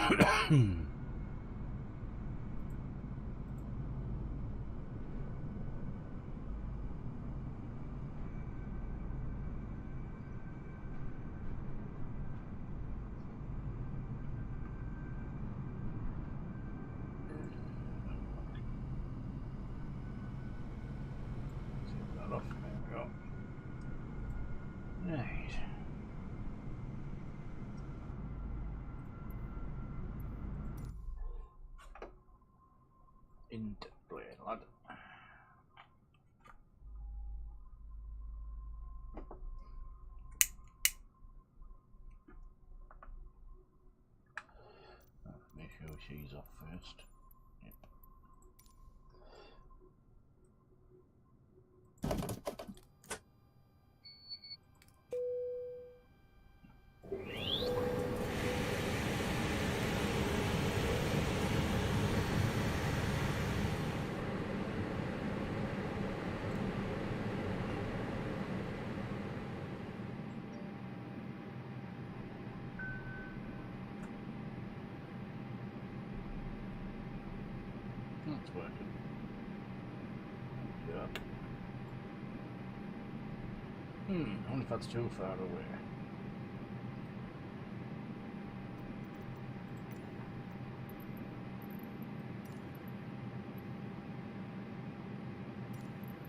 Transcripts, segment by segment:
Right. Into play, lad. Make sure she's off first. Yep. That's working. Yeah. I wonder if that's too far away.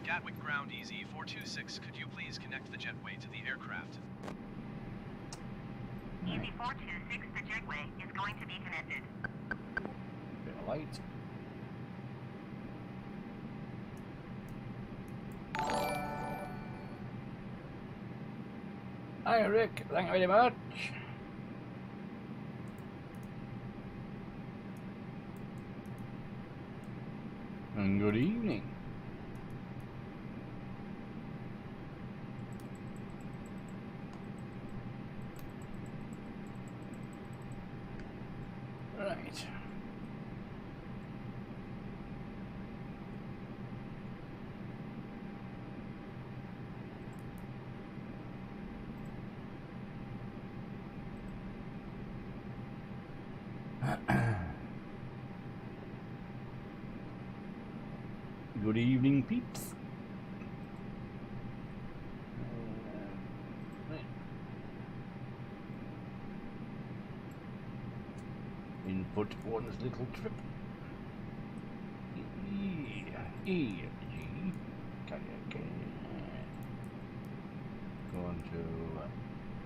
Gatwick ground easy 426. Could you please connect the jetway to the aircraft? Easy 426, the jetway is going to be connected. Bit of light. Hi Rick, thank you very much. And good evening. Right. Good evening, peeps. Input one's little trip. E G kayak. Going to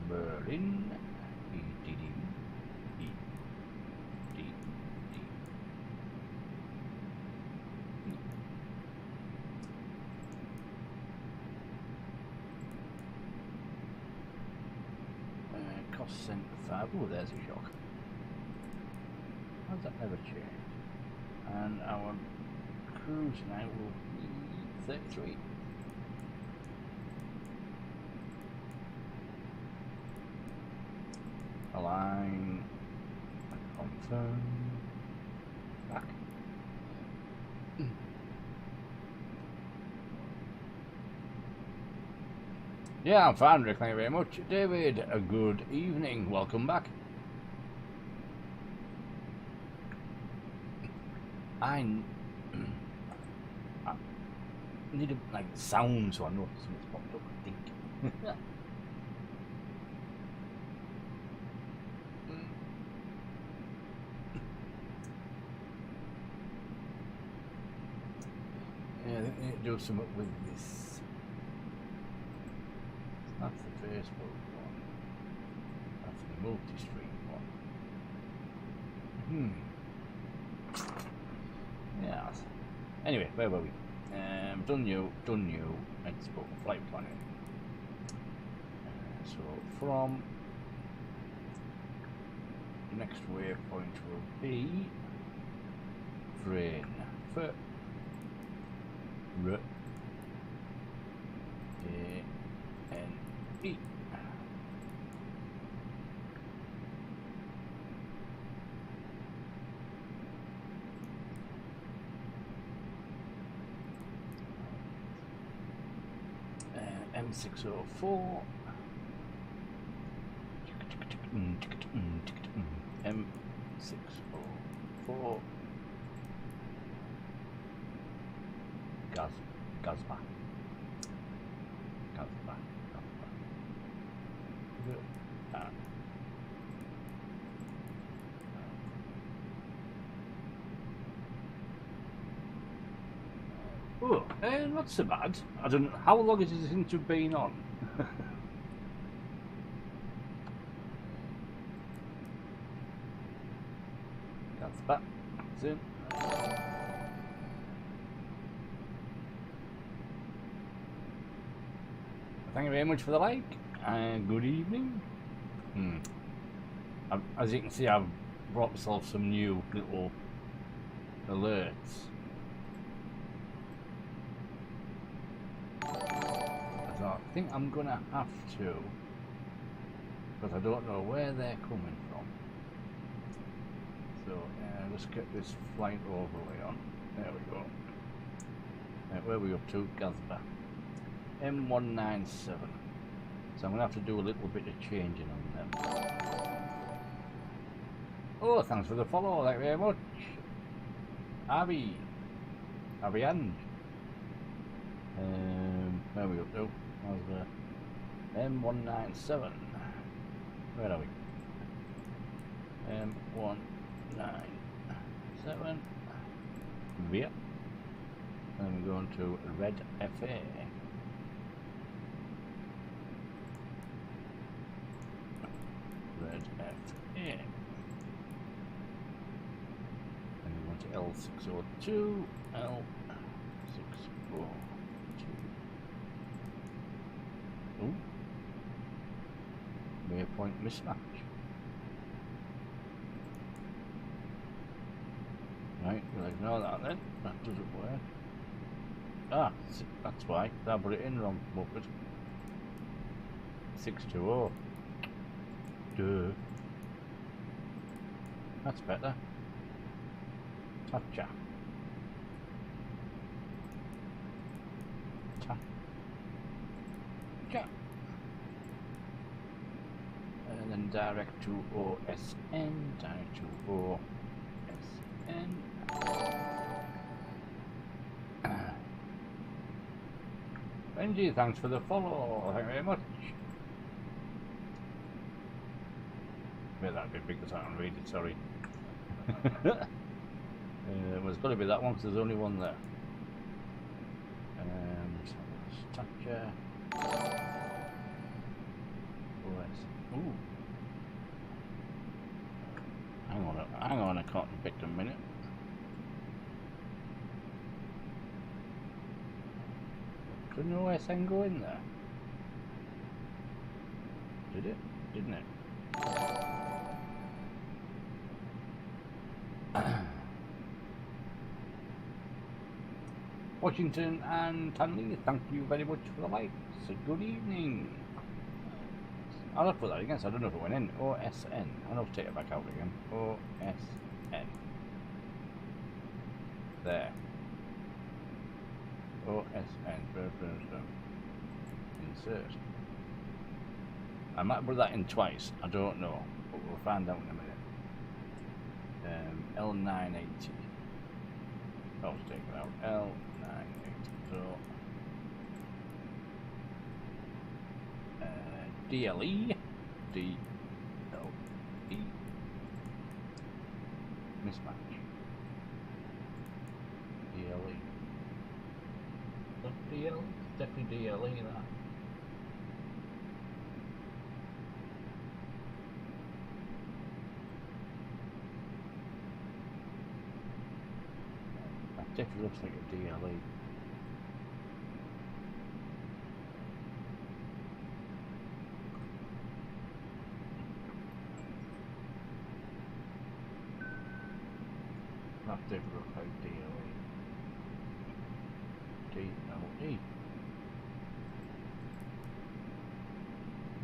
Berlin. E D D E D D. Cost center 5. Oh, there's a shock. How's that ever change? And our cruise now will be 33. Align. Confirm. Back. Yeah, I'm fine, Rick. Thank you very much. David, a good evening. Welcome back. I need a like sound so I know something's popped up, I think. Yeah, I think they need to do something with this. That's the Facebook one. That's the multi-stream one. Yeah. Anyway, where were we? Done you, export flight planning. So from next waypoint will be Vrain for R A N E. M604 M604 604 Gazba. Good. Oh, not so bad. I don't know how long it is since you've been on. Gazba. That's it. Thank you very much for the like, and good evening. As you can see, I've brought myself some new little alerts. So I think I'm gonna have to, because I don't know where they're coming from. So let's get this flight overlay on. There we go. Where are we up to? Gazba. M197. So I'm going to have to do a little bit of changing on them. Oh, thanks for the follow. Thank you very much. Avian. Where are we up to? How's the M197? Where are we? M197. Via. And we're going to Red FA. Red FA. And we want to L602. L602. Ooh. Waypoint mismatch. Right, we'll ignore that then. That doesn't work. Ah, that's why. I put it in wrong, Muppet. 620. Duh. That's better. Toucha. Toucha. And then direct to OSN. Direct to OSN. Benji, thanks for the follow. Thank you very much. Made that a bit bigger so I can read it, sorry. Well, it's got to be that one because there's only one there. Structure. Ooh. Hang on, I can't pick a minute. Couldn't OSN go in there? Did it? Didn't it? Washington and Tanley, thank you very much for the likes. Good evening. I'll have to put that again, so I don't know if it went in. OSN. I'll have to take it back out again. OSN. There. OSN. Insert. I might put that in twice. I don't know. But we'll find out in a minute. L980. I'll take it out. L980. So DLE. DLE. Mismatch. DLE. Not DLE? It's definitely DLE that. Definitely looks like a DLE. That definitely looks like DLE. DLE.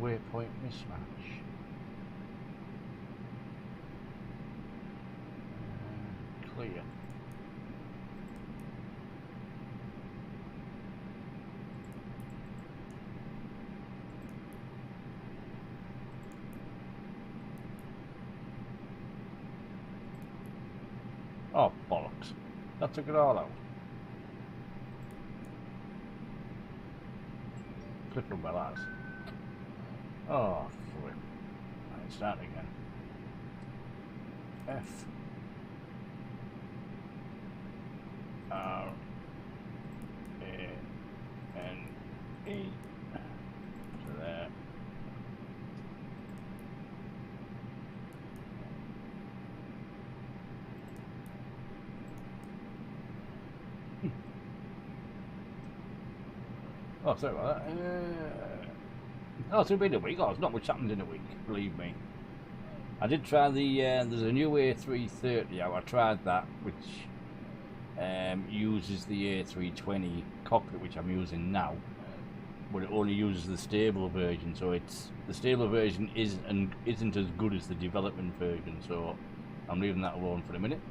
Waypoint mismatch. Clear. Oh, bollocks. That took it all out. Flipping well as. Oh, flip. Right, start again. F. R. A. N. E. So there. Oh, sorry about that. Oh, it's been a week. Oh, there's not much happened in a week, believe me. I did try the, there's a new A330 out. I tried that, which uses the A320 cockpit, which I'm using now, but it only uses the stable version, so it's the stable version isn't as good as the development version, so I'm leaving that alone for a minute.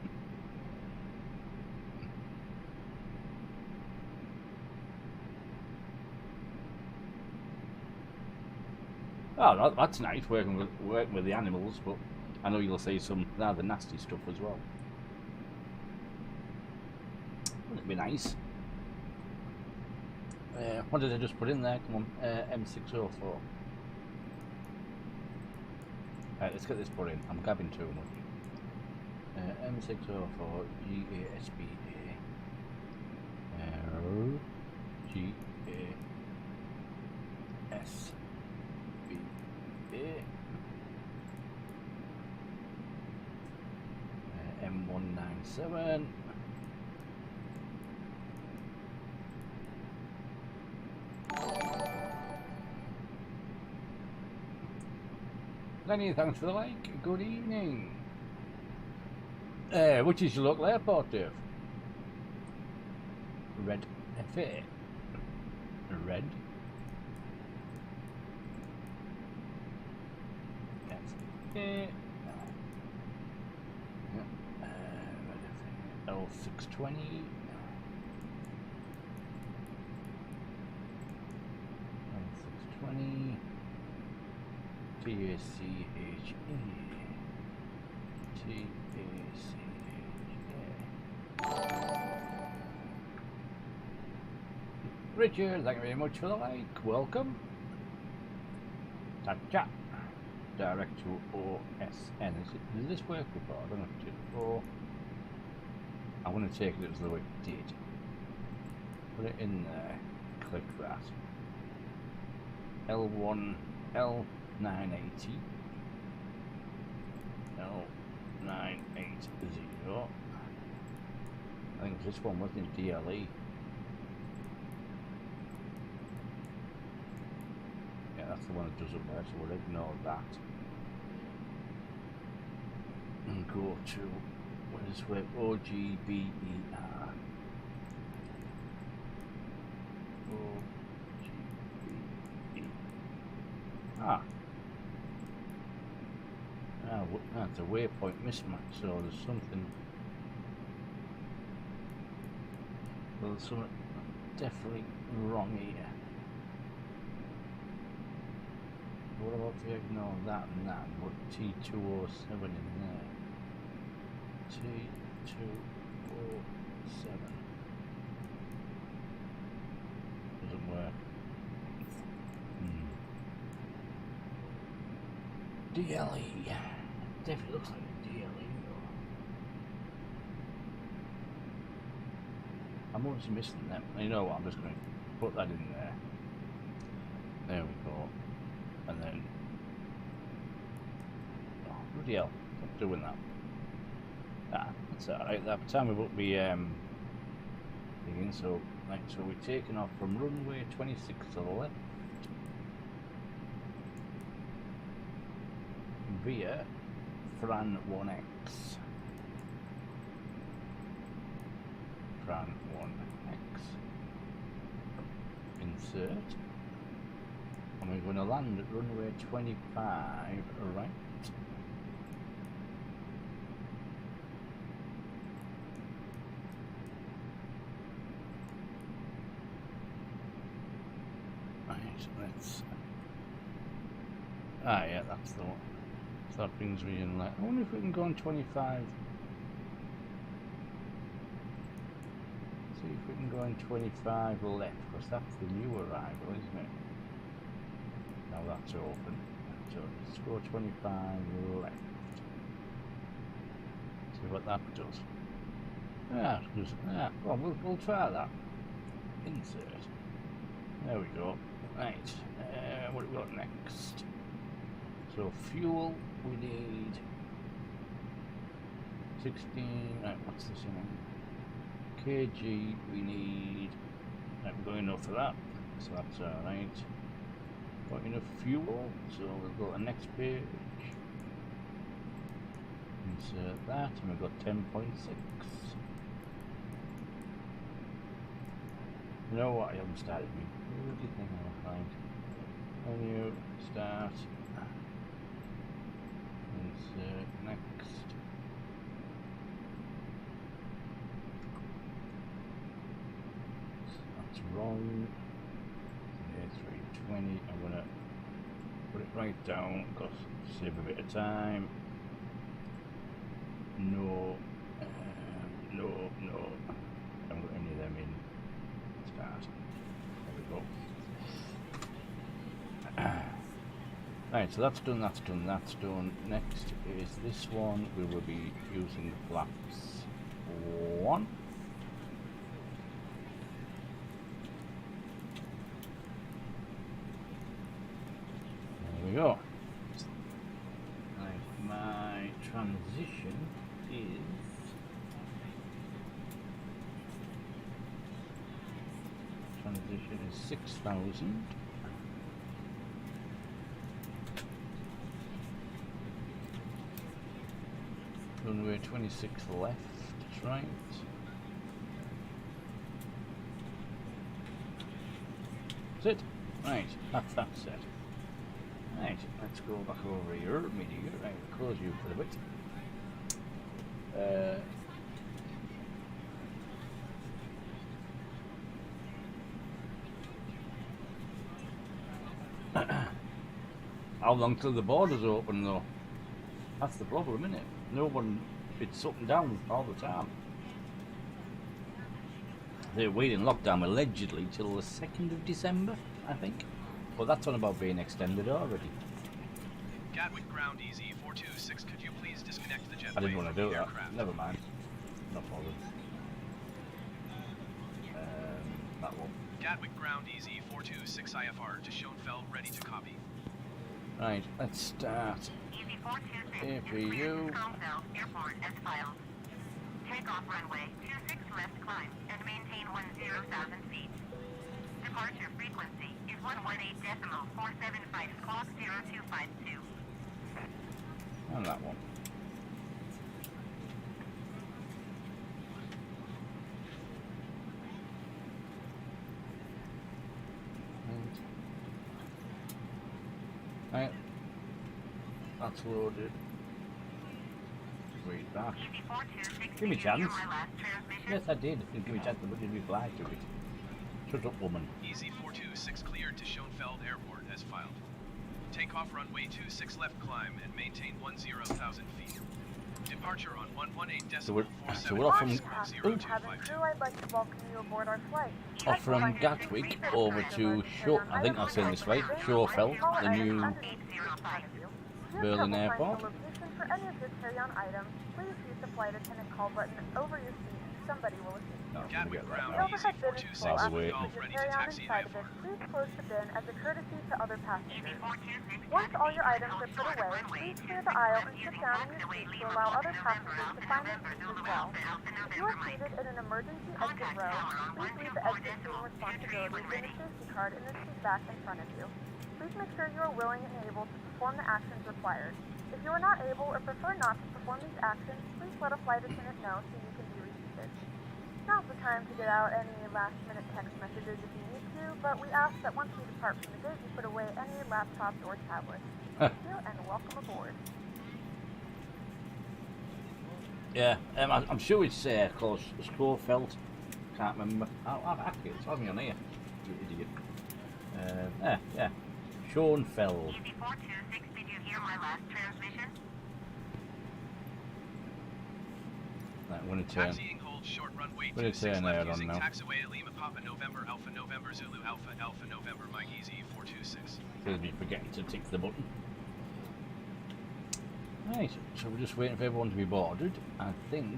Oh, that's nice, working with the animals, but I know you'll see some rather nasty stuff as well. Wouldn't it be nice? What did I just put in there? Come on, M604. Right, let's get this put in. I'm gabbing too much. M604 GASBA. M197. Lenny, thanks for the like. Good evening. Which is your local airport, Dave? Red FA. Red. FA. L620. L620. TACHE. Richard, thank you very much for the like. Welcome. Tacha. Direct to OSN. Did this work before? I don't know if it did before. I want to take it as though it did. Put it in there. Click that. L1, L980. L980. I think this one wasn't DLE. Yeah, that's the one that doesn't work, so we'll ignore that. And go to, what is it? OGBER. Ah. That's a waypoint mismatch, so there's something. Well, there's something definitely wrong here. What about if you ignore that and that and put T207 in there? T207 doesn't work. DLE. Definitely looks like a DLE though. I'm obviously missing them. You know what, I'm just going to put that in there. There we go. And then, oh bloody hell, stop doing that. Ah, that's alright. By the time we put the thing in, so right, so we're taking off from runway 26 to the left via Fran 1X. Fran 1X. Insert. And we're going to land at runway 25, right? Right, let's... Ah, yeah, that's the one. So that brings me in like... I wonder if we can go on 25... we can go in 25 left, because that's the new arrival, isn't it? Now that's open. So let's go 25 left. See what that does. Ah, well, we'll try that. Insert. There we go. Right. What do we got next? So fuel, we need 16. Right, what's this in? kg, we need. Right, we're going enough for that, so that's alright. Got enough fuel, so we'll go to the next page. Insert that, and we've got 10.6. You know what? I haven't started me. What do you think I'll find? Menu, start. Insert next. That's wrong. A320. I'm gonna put it right down because save a bit of time. No, no. I haven't got any of them in. Start. There we go. Right, so that's done. Next is this one. We will be using flaps 1. There we go. Right, my transition is transition is 6,000. Runway 26 left, right. That's it. Right, that's that set. Right, let's go back over here, media. Right, we'll close you for a bit. How long till the borders open though? That's the problem, isn't it? No one, it's up and down all the time. They're waiting lockdown allegedly till the 2nd of December, I think. But that's on about being extended already. Gatwick ground easy 426. Could you please disconnect the jetway? I didn't want to do that. Aircraft? Never mind. Not bothered. That one. Gatwick ground easy 426 IFR to Schoenfeld, ready to copy. Right, let's start. Easy 426 is APU. cleared to Schoenfeld Airport as filed. Takeoff runway 26 left climb and maintain 10,000 feet. Departure frequency is 118.475 clock 0252. And that one. Right. That's loaded. Read that. Easy 426. Give me did you hear chance. my last transmission? Yes, I did. Didn't give me a chance to reply to it. Shut up, woman. Easy 426 cleared to Schoenfeld Airport as filed. Takeoff runway 26 left climb and maintain 10,000 feet. Departure on 118.47. So we're off from Cabin crew, I'd like to welcome you aboard our flight. off from Gatwick over to I think I'm saying this right, Schoenfeld, the new 805. Berlin airport. The location for any of your carry-on items, please use the flight attendant call button over your seat. Somebody will assist. No, Gatwick forget ground The that. easy overhead bin is full. 426. I'll wait. After you Golf ready to carry on taxi inside of IFR. it, please close the bin as a courtesy to other passengers. 426. Once all your items are put away, please clear the aisle and sit down in your seat to allow other passengers to find their seats as well. If you are seated in an emergency exit row, please leave the exit seating responsibilities in the safety card in the seat back in front of you. Please make sure you are willing and able to perform the actions required. If you are not able or prefer not to perform these actions, please let a flight attendant know so you can be reseated. Now's the time to get out any last-minute text messages if you need to, but we ask that once you depart from the gate, you put away any laptops or tablets. Thank you, and welcome aboard. Yeah, I'm sure it's called Schoenfeld. Can't remember. Actually, it's on me on here. You idiot. Yeah. Schoenfeld. Easy 426, did you hear my last transmission? Right, I'm going to turn. Taxiing hold short runway Gonna 26 turn left out on using now. taxiway at Lima Papa November Alpha November Zulu Alpha Alpha November Mike Easy 426. There's me forgetting to tick the button. Right, so we're just waiting for everyone to be boarded. I think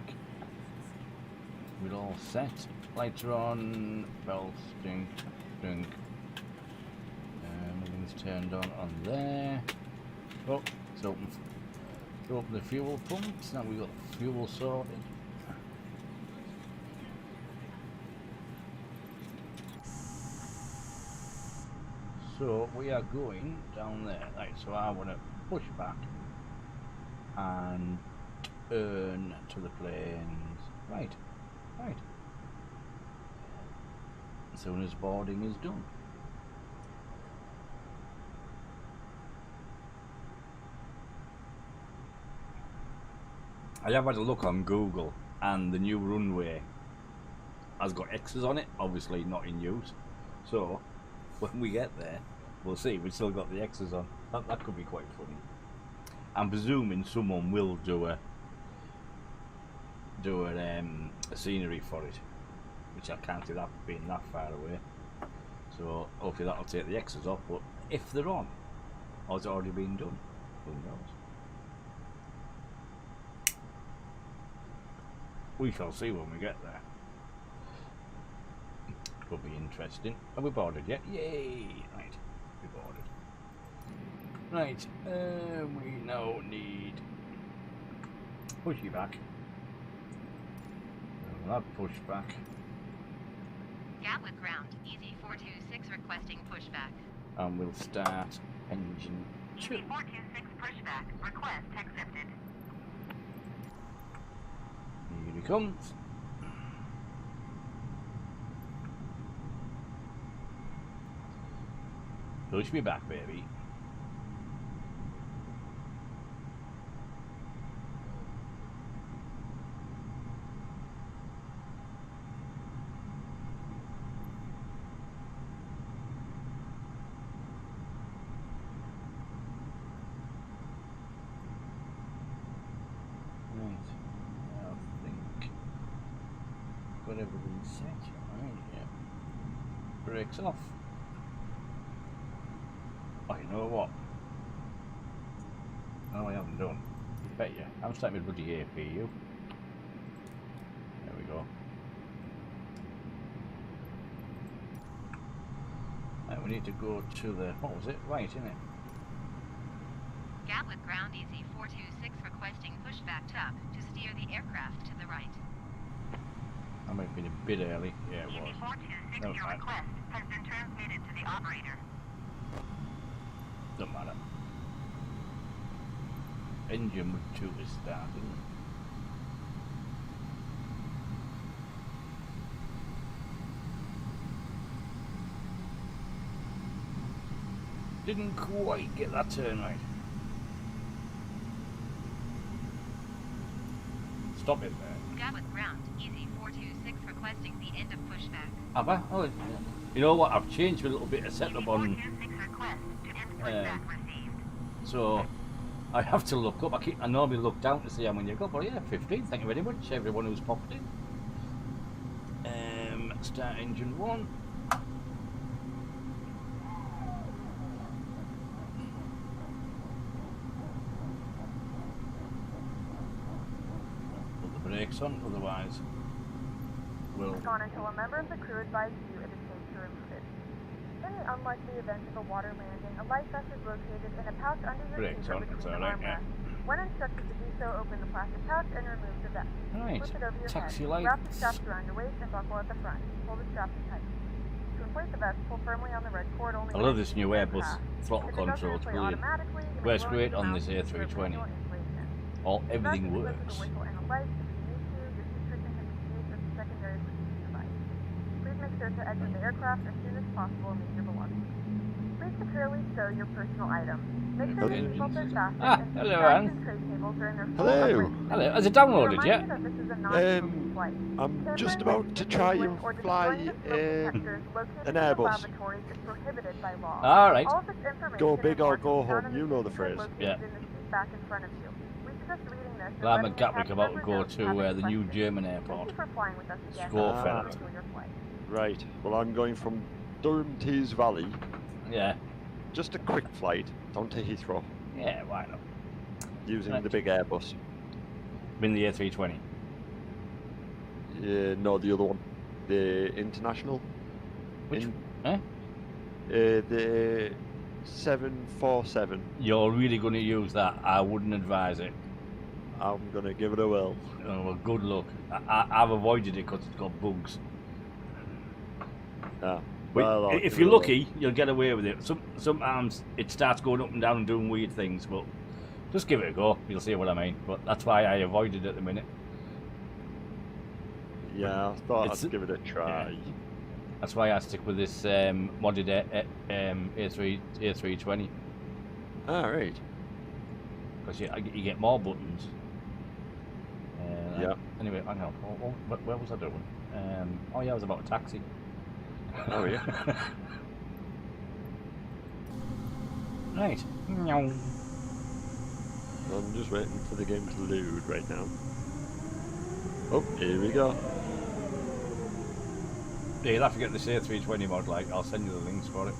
we're all set. Lights are on, bells, ding, ding. Nothing's turned on there. Oh, it's open. It's open the fuel pumps. Now we've got the fuel sorted. So we are going down there. Right, so I want to push back and turn to the planes. Right, right. As soon as boarding is done. I have had a look on Google, and the new runway has got X's on it, obviously not in use. So when we get there, we'll see. We've still got the X's on. That could be quite funny. I'm presuming someone will do a scenery for it, which I can't see that being that far away. So hopefully that'll take the X's off. But if they're on, or it's already been done, who knows? We shall see when we get there. Could be interesting. Are we boarded yet? Yay! Right, we boarded. Right, we now need push you back. That push back. Gatwick ground, Easy 426 requesting pushback. And we'll start engine 2. Easy 426 pushback, request accepted. Here he comes. Push me back, baby. Everything set, right? Yeah. Brakes off. Oh, you know what? No, I haven't done. Bet you. I'm starting with bloody APU. There we go. Right, we need to go to the. What was it? Right, isn't it? Gatwick ground, Easy 426 requesting pushback top to steer the aircraft to the right. I might have been a bit early. Yeah, it was. Easy 426, No, your fine. request has been transmitted to the operator. Doesn't matter. Engine 2 is starting. Didn't quite get that turn right. Stop it there. Gatwick ground, Easy 426 requesting the end of pushback. Have I? Oh, you know what? I've changed a little bit of setup on. 426 request to end pushback received. So I have to look up. I normally look down to see how many I got, but yeah, 15. Thank you very much, everyone who's popped in. Start engine 1. Put the brakes on, otherwise we'll. On until a member of the crew advises you it is safe to remove it. In the unlikely event of a water landing, a life vest is located in a pouch under your Brakes seat or on, between that's the alright, yeah. armrests. When instructed to do so, open the plastic pouch and remove the vest. Right, Flip it over your taxi head. lights. Wrap the straps around your waist and buckle at the front. Pull the straps tight. To inflate the vest, pull firmly on the red cord only. I when love this new it's Airbus aircraft. throttle If it doesn't control, it's inflate brilliant. automatically, you may Works lower great the on mount this to ensure A320. manual inflation. Everything If works. the whistle and a light, if you need to, your seat cushion can be used as a secondary protection device. Please make sure to exit the aircraft as soon as possible and leave your belongings. Please securely stow your personal items. Make sure your seatbelts are fastened and keep hello, bags Anne. and tray tables during their full Hello. operation. Hello, has it downloaded We yet? remind you that this is a non-smoking flight. I'm just Tampering about with, to try disabling, and or fly destroying the smoke detectors located an in the Airbus. lavatories is prohibited by law. Alright. All of this information Go is big or marked go down home, in the you know the seat phrase. located Yeah. in the seat back in front of you. We suggest reading this. Well, I'm and at letting Gatwick your about to cabin go members to have any the new questions. German Thank airport. you for flying with us again. Scofeld. Enjoy your flight. Right. Well, I'm going from Durham Tees Valley. Yeah. Just a quick flight down to Heathrow Yeah, why not? using Right. the big Airbus. Been the A320. No, the other one, the international. Which? In, Eh? The 747. You're really going to use that? I wouldn't advise it. I'm gonna give it a whirl. Oh, well, good luck. I've avoided it because it's got bugs. Ah, But well, I'll if give you're it a whirl. lucky, you'll get away with it. Sometimes it starts going up and down and doing weird things, but just give it a go. You'll see what I mean. But that's why I avoided it at the minute. Yeah, I thought It's- I'd give it a try. That's why I stick with this modded A320 Ah, right. because you get more buttons. Yeah. Anyway, hang on. Where was I doing? Oh yeah, I was about a taxi. Oh yeah. Right. Meow. I'm just waiting for the game to load right now. Oh, here we go. Yeah, you'll have to get this A320 mod. Like, I'll send you the links for it.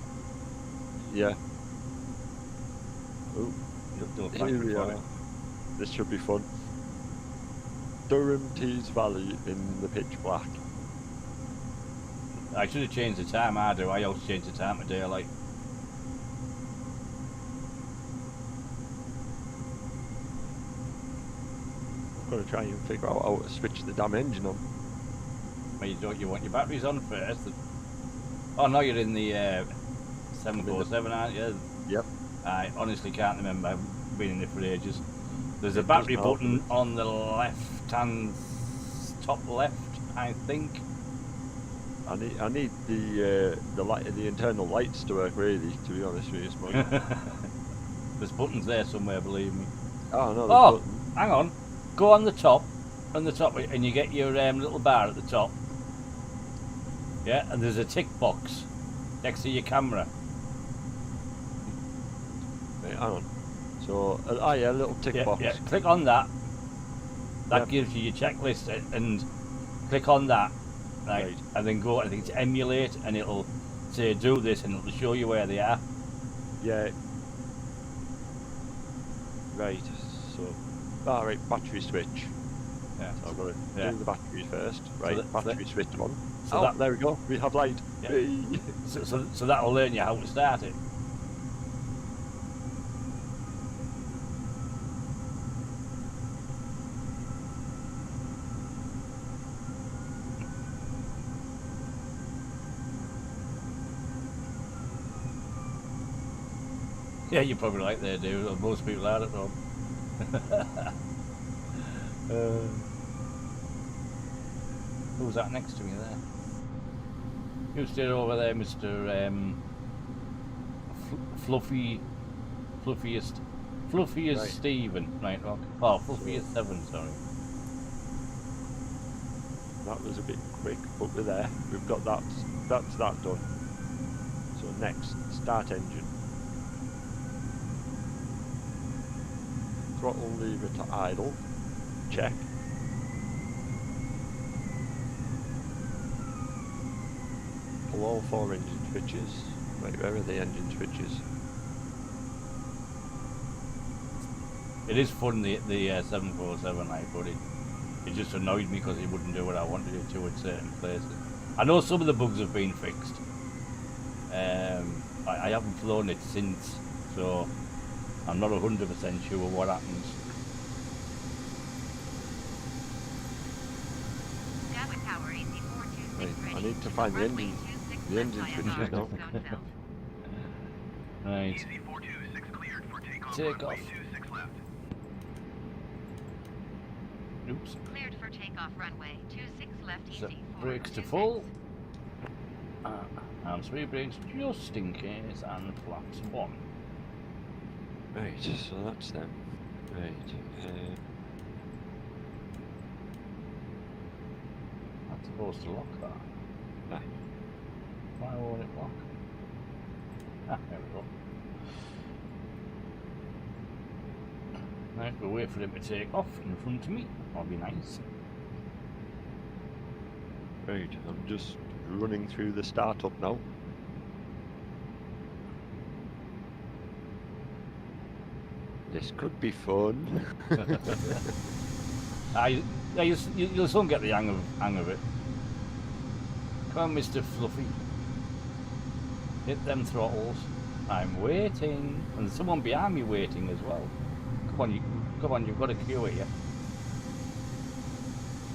Yeah. Oh, You'll here thank me we for are. it. This should be fun. Durham Tees Valley in the pitch black. I should have changed the time. I always change the time to daylight. I'm gonna try and figure out how to switch the damn engine on. Well, you want your batteries on first. Oh no, you're in the 747, aren't you? Yep. I honestly can't remember. I've been in it for ages. There's a It battery does not. button on the left-hand top left, I think. I need the light, the internal lights to work really. To be honest with you, Smug. There's buttons there somewhere, believe me. Oh no, the Oh, button. hang on. Go on the top, and you get your little bar at the top. Yeah, and there's a tick box next to your camera. Wait, hang on. So, yeah, a little tick Yeah, box. yeah. Click on that. That Yep. gives you your checklist, and click on that, Right. and then go. I think it's emulate, and it'll say do this, and it'll show you where they are. Yeah. Right. So, right, battery switch. Yeah. So I've got to Yeah. do the battery first. Right, that- battery switch on. so Oh, that- there we go. We have light. Yeah. Hey. So that'll learn you how to start it. Yeah, you're probably right there, dude. Most people are at home. Who's that next to me there? You stay over there, Mr. Fluffiest Right. Stephen. Right, okay. Oh, Fluffiest 7, sorry. That was a bit quick, but we're there. We've got that. That's that done. So next, start engine. Throttle lever to idle. Check. Pull all 4 engine switches. Wait, where are the engine switches? It is fun, the 747, like, but it just annoyed me because it wouldn't do what I wanted it to at certain places. I know some of the bugs have been fixed. I haven't flown it since, so I'm not 100% sure what happens. Gatwick Tower, AC 426 Right, I ready. need to find the Runway engine. 26 The engine left switches via now. Scottsdale. Right. Easy 426 cleared for takeoff. Take Runway off. 26 left. Oops. Cleared for takeoff. Runway 26 left. So Easy brakes to 426. full. And 3 brakes just in case, and flaps 1. Right, so that's them. Right. That's supposed to lock that. Ah. Why won't it lock? Ah, there we go. Right, we'll wait for them to take off in front of me. That'll be nice. Right, I'm just running through the startup now. This could be fun. You'll soon get the hang of it. Come on, Mr. Fluffy. Hit them throttles. I'm waiting. And there's someone behind me waiting as well. Come on, you've got a queue here.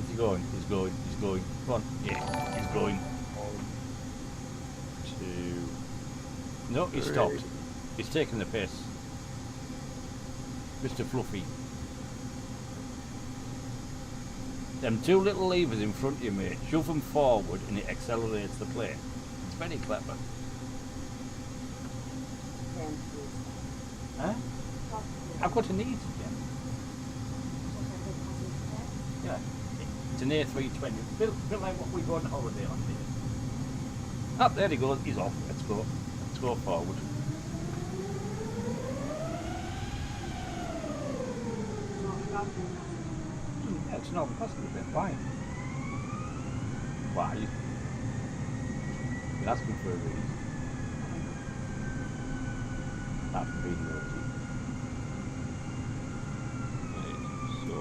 Is he going? He's going. He's going. Come on. Yeah, he's going. 2. No, he stopped. He's taking the piss. Mr. Fluffy. Them two little levers in front of you, mate. Shove them forward and it accelerates the plane. It's very clever. Huh? I've got a need again. Yeah. It's an A320. Bit like what we go on holiday on here. Oh, there he goes. He's off. Let's go. Let's go forward. Yeah, it's not passenger bit. Why? Why? You're asking for a reason. That's being naughty. Right, so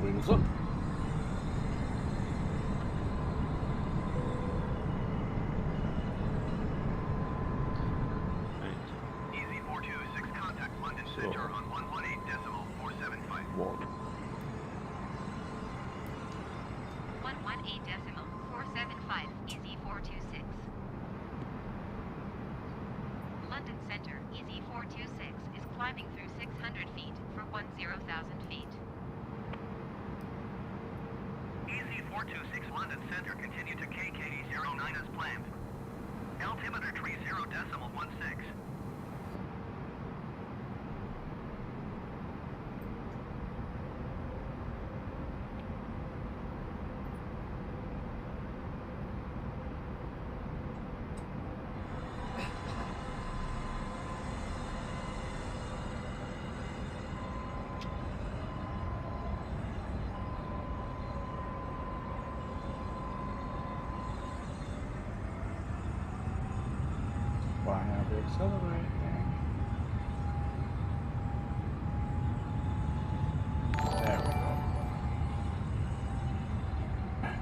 Wheels up. Easy 426, contact London Center on 118.475. 118.475, easy 426. London Center, easy 426, is climbing through 600 feet for 10,000 feet. Easy 426, London Center, continue to KKD 09 as planned. Altimeter tree 0.16. Why are they accelerating? There we go.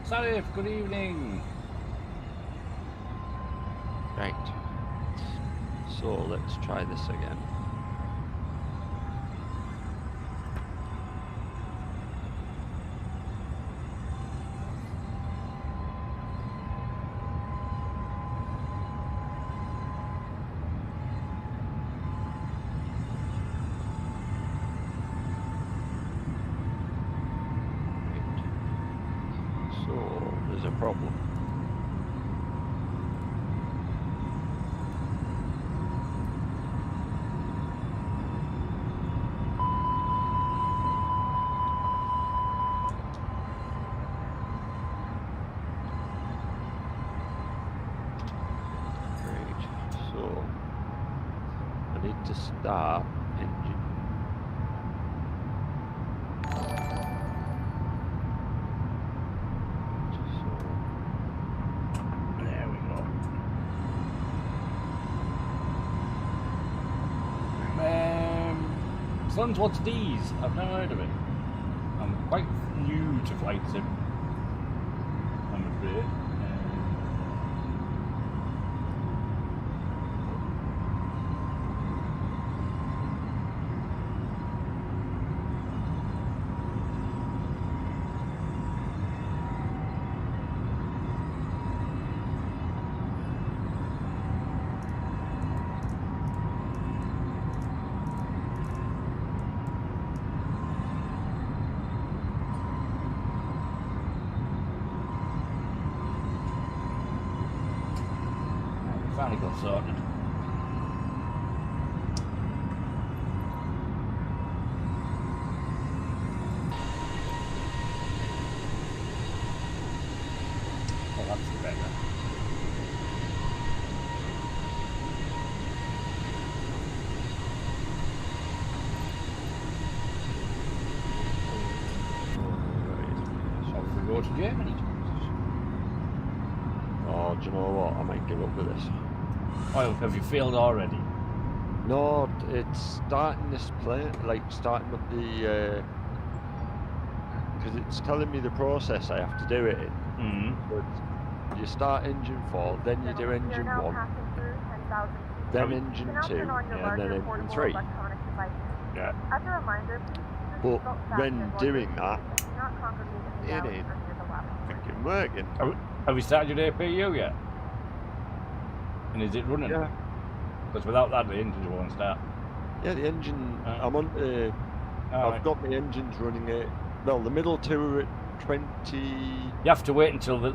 Salif, good evening. right. So let's try this again. There's a problem. start engine. There we go. Sons, what's these? I've never heard of it. I'm quite new to flight sim, I'm afraid. Finally got sorted. Oh, that's the better. Off we go to Germany. Oh, do you know what? I might give up with this. Oh, have you failed already? No, it's starting this plane, like starting up the, because it's telling me the process I have to do it in. Mm-hmm. But you start engine 4, then you do engine 1, then engine 2, and then engine 3. Yeah. As a reminder, please use But seatbelt when fasten doing and that, do not congregate in the it alley ain't or near the left. fucking working. Have you started your APU yet? And is it running? Yeah. Because without that, the engine won't start. Yeah, the engine, Right. I'm on the, I've Right. got my engines running at, well, the middle two are at 20, You have to wait until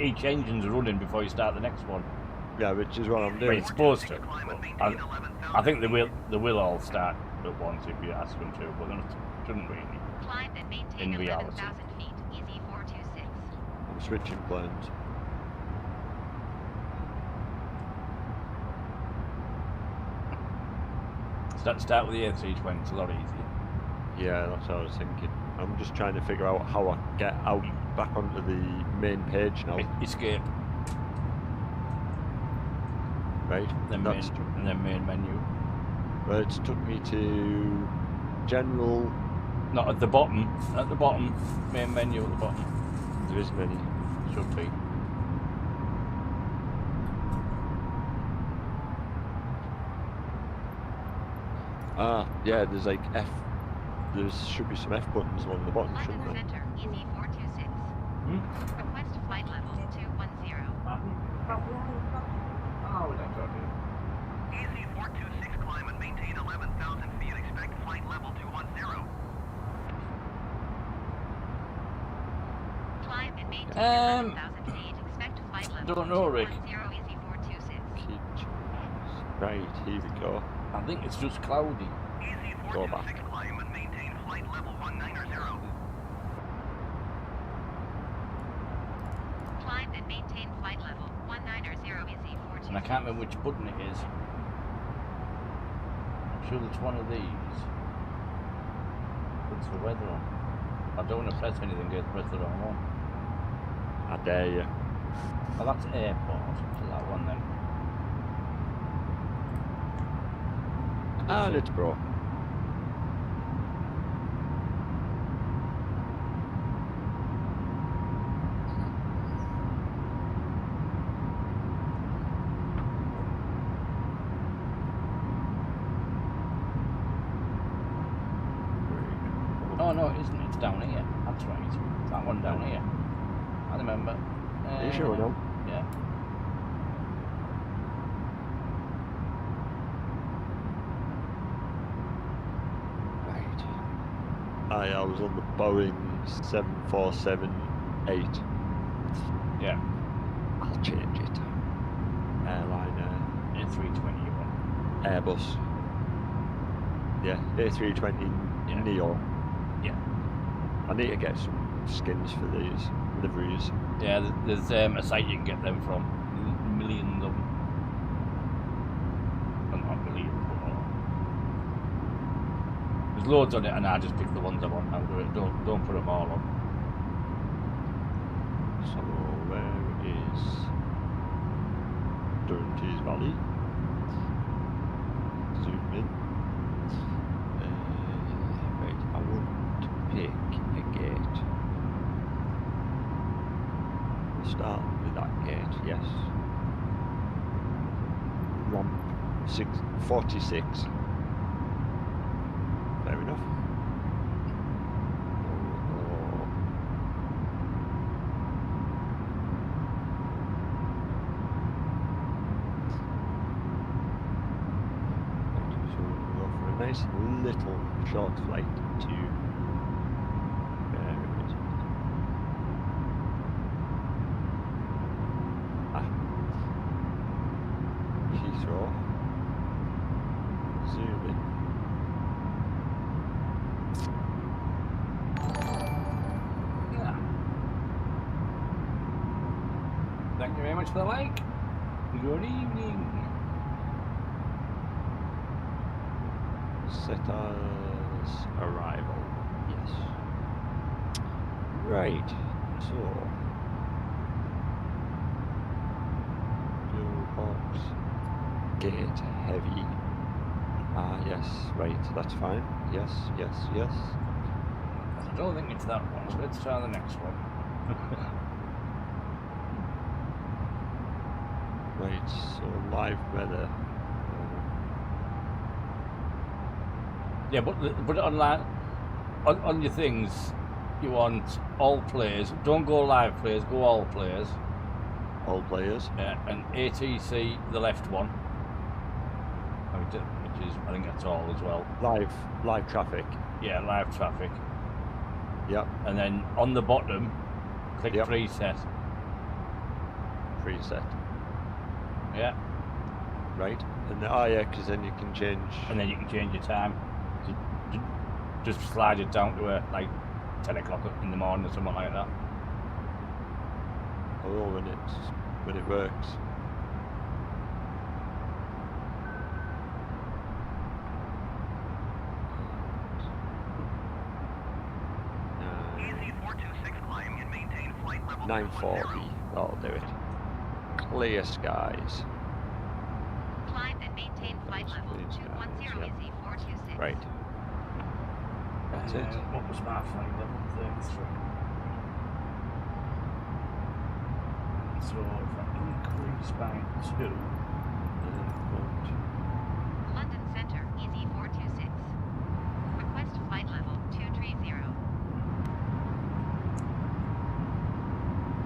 each engine's running before you start the next one. yeah, which is what I'm But doing. it's supposed to. I think they will all start at once if you ask them to, but they shouldn't really. Climb and maintain In reality. 11,000 feet. Easy 426. I'm switching planes. Start with the A32NX, it's a lot easier. Yeah, that's what I was thinking. I'm just trying to figure out how I get out back onto the main page now. Escape, Right? then That's and then main menu. well, it's took me to general. Not at the bottom. At the bottom, main menu at the bottom. There isn't any. Should be. Ah, yeah. There's like F. There should be some F buttons along the bottom, London shouldn't there? Center. Easy 426. Request flight level 210. Easy 426, climb and maintain 11,000 feet. Expect flight level 210. Climb and maintain Um, 11,000 feet. Expect flight level don't know, Rick. 210. Easy 426. Keep choice. Right, here we go. I think it's just cloudy. Easy Go back. 426, climb and maintain flight level 190. Climb and maintain flight level 190. Easy 426. And I can't remember which button it is. I'm sure it's one of these. Puts the weather on. I don't want to press anything, get the press the wrong one. I dare you. Well, that's airport. So that one then. And it's broke. Oh no, it isn't. It's down here. That's right. It's that one down here. I remember. Are you sure now? Yeah. Right. I was on the Boeing 747-8. Yeah. I'll change it. Airliner. A321. Airbus. Yeah, A320 Yeah. Neo. Yeah. I need to get some skins for these liveries. Yeah, there's a site you can get them from. Millions of them. Well, not millions, but there's loads on it, and I just pick the ones I want. I'll do it. Don't put them all on. So where is Durantees Valley? Zoom in. Right, I want to pick a gate. We'll start with that gate, yes. Ramp 46. Fair enough. So we'll go for a nice little short flight to Heathrow. Zoom in. Yeah. Thank you very much for the like. Good evening. Set as arrival. Yes. Right. So. Fuel box. Gate heavy. Ah, yes. Right. That's fine. Yes. Yes. Yes. I don't think it's that one, so let's try the next one. Right. So live weather. Yeah, but on your things, you want all players. Don't go live players. Go all players. All players. And ATC, the left one, which is, I think that's all as well. Live traffic. Yeah, live traffic. Yep. And then on the bottom, click Yep. preset. Preset. Yeah. Right. And yeah, because then you can change. And then you can change your time. Just slide it down to like 10 o'clock in the morning or something like that. Oh, when it works. Easy 426 climb and maintain flight level 940. That'll do it. Clear skies. Climb and maintain flight level Clear skies, 210 yep. Easy 426. Right. That's it. What was my flight level? 33. So if I increase by 2, London Center, Easy 426. Request flight level 230.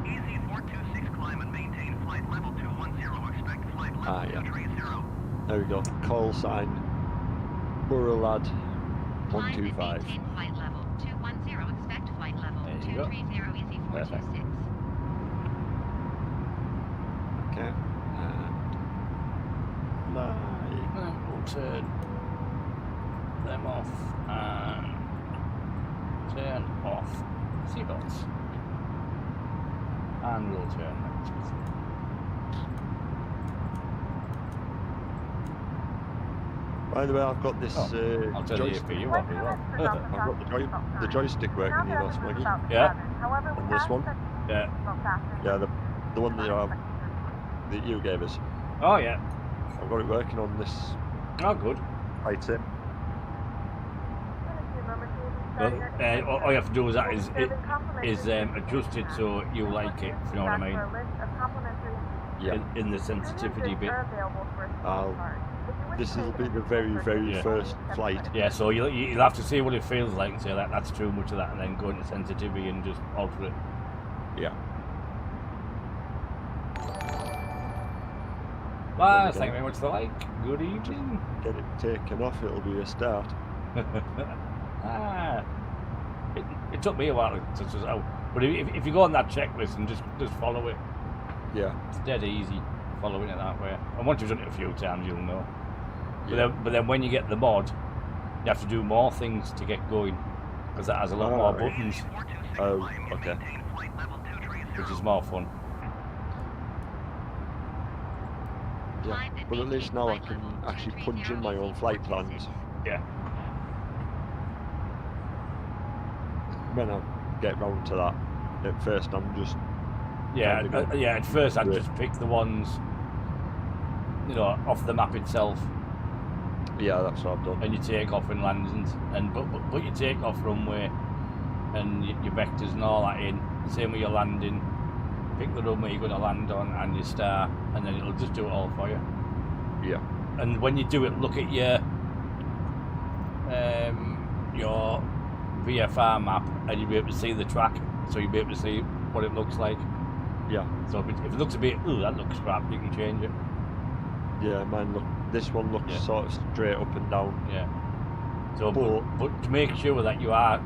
Easy 426 climb and maintain flight level 210. Expect flight level Yeah. 230. There we go. Call sign. Borough lad. Climb and 125. maintain flight level 210. Expect flight level There you go. 230 Easy 426. Okay. And fly. and we'll turn them off and turn off seatbelts. And we'll turn them. By the way, I've got this I'll turn the for you off as well. I've got the joystick working here, that's Maggie. Yeah. On this one? Yeah. Yeah, the one that you gave us. Oh yeah. I've got it working on this Oh good. item. Well, all you have to do is adjust it so you like it, if you know what I mean. Yeah. In the sensitivity bit. This will be the very, very Yeah. first flight. Yeah, so you'll have to see what it feels like and say that's too much of that, and then go into sensitivity and just alter it. Yeah. Well, thank you very much for the like. Good evening. Get it taken off, it'll be a start. It took me a while to sort out, but if you go on that checklist and just follow it, Yeah. it's dead easy following it that way. And once you've done it a few times, you'll know. Yeah. But then when you get the mod, you have to do more things to get going, because that has a lot more buttons, Oh, okay. which is more fun. Yeah. But at least now I can actually punch in my own flight plans. Yeah. when I get round to that, at first I'm just Yeah, kinda going yeah. At first, I'd through it. just pick the ones, off the map itself, Yeah, that's what I've done. and you take off and land, and put your take off runway and your vectors and all that in. Same with your landing. Pick the runway you're going to land on and your star, and then it'll just do it all for you. Yeah, And when you do it, look at your VFR map, and you'll be able to see the track, so you'll be able to see what it looks like. yeah, So if it looks a bit, ooh, that looks crap, you can change it. yeah. This one looks Yeah. sort of straight up and down. Yeah. So, But- but to make sure that you are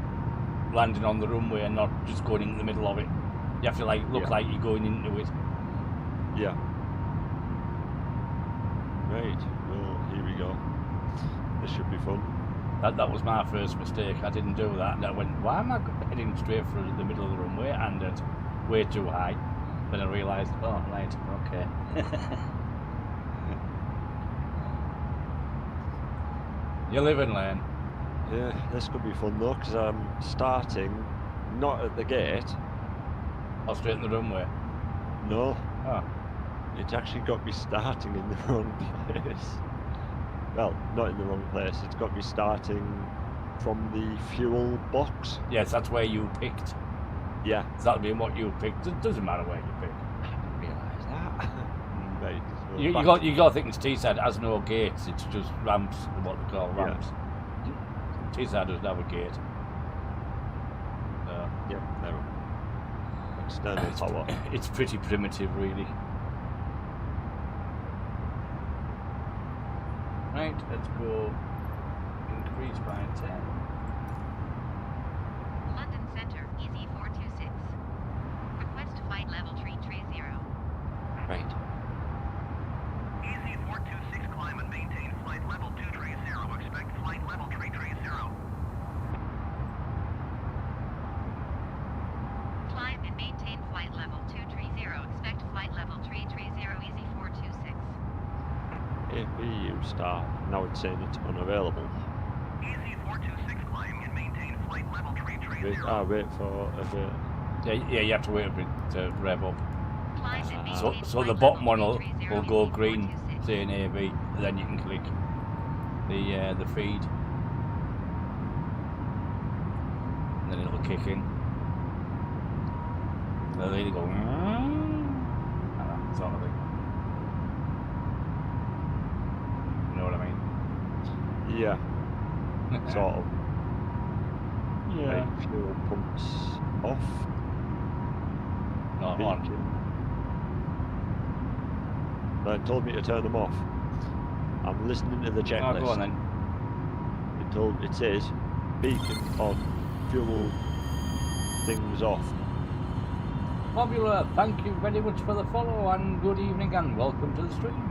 landing on the runway and not just going into the middle of it, you have to look Yeah. like you're going into it. Yeah. Right. Well, here we go. This should be fun. That was my first mistake. I didn't do that, and I went, why am I heading straight through the middle of the runway and it's way too high? Then I realised, oh right, okay. You live and learn. Yeah, this could be fun though, because I'm starting not at the gate. Or straight in the runway. No, Oh, it's actually got me starting in the wrong place. Well, not in the wrong place. It's got me starting from the fuel box. yes, that's where you picked. Yeah. So that'll be what you picked. It doesn't matter where you pick. I didn't realise that. Right. So You back- got to think this Teesside has no gates. It's just ramps, what they call Yeah. ramps. Teesside doesn't have a gate. So Yep. No. External power. it's pretty primitive, really. Right, let's go increase by 10. London Center, Easy 426. Request flight level 330. Right. Easy 426, climb and maintain flight level 230. Expect flight level 330. Climb and maintain flight level 230. Expect flight level 330, Easy 426. APU start. Now it's saying it's unavailable. Easy 426, climb and maintain flight level 330. Wait for a bit. Yeah, you have to wait a bit to rev up. Climb and maintain So flight the bottom one level will 330, go Easy green, 426. saying AB, and then you can click the feed, and then it'll kick in. They'll either go sort of thing. You know what I mean? Yeah, sort of. Yeah. Right, fuel pumps off. Not on. Beacon. No, it told me to turn them off. I'm listening to the Oh, checklist. go on then. It says beacon on, fuel things off. Popular, thank you very much for the follow and good evening and welcome to the stream.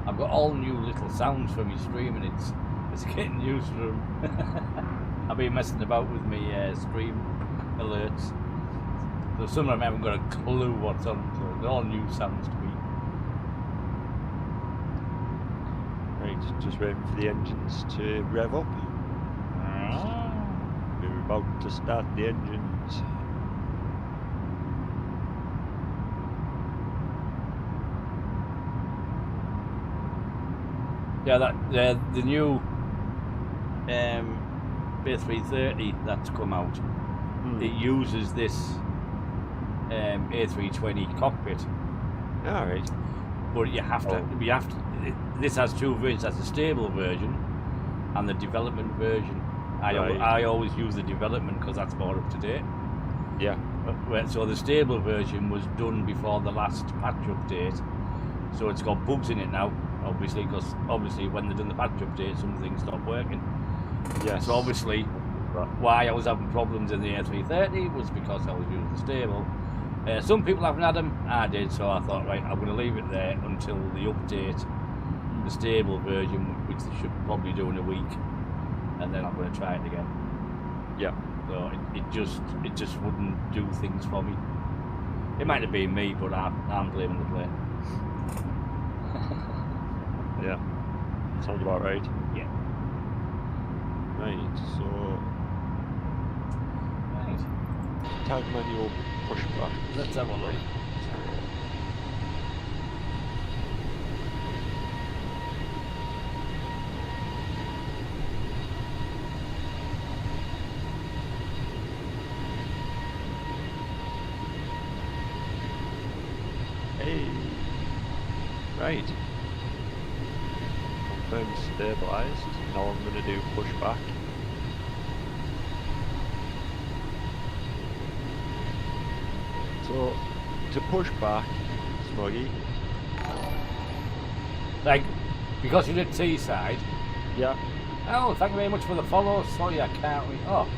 I've got all new little sounds for me stream and it's getting used to them. I've been messing about with me stream alerts. So some of them haven't got a clue what's on, so they're all new sounds to me. Right, just waiting for the engines to rev up. We're about to start the engines. Yeah, the new A330 that's come out. It uses this A320 cockpit, Alright. but you have to. This has two versions. That's a stable version and the development version. Right. I always use the development because that's more up to date. Yeah. So the stable version was done before the last patch update, so it's got bugs in it now. Obviously, because when they done the patch update, some things stopped working. Yes. So obviously, why I was having problems in the A330 was because I was using the stable. Some people haven't had them, I did, so I thought, right, I'm going to leave it there until the update, the stable version, which they should probably do in a week, and then I'm going to try it again. Yeah. So it just wouldn't do things for me. It might have been me, but I'm blaming the plane. Yeah. Sounds about right. Yeah. Right, so Right. tag manual pushback. Let's have a look. Hey. Right. Confirm stabilized. Now I'm going to do pushback. So, to push back, Smuggy. Like, because you did T-side. Yeah. Oh, thank you very much for the follow. Sorry, I can't read. Oh,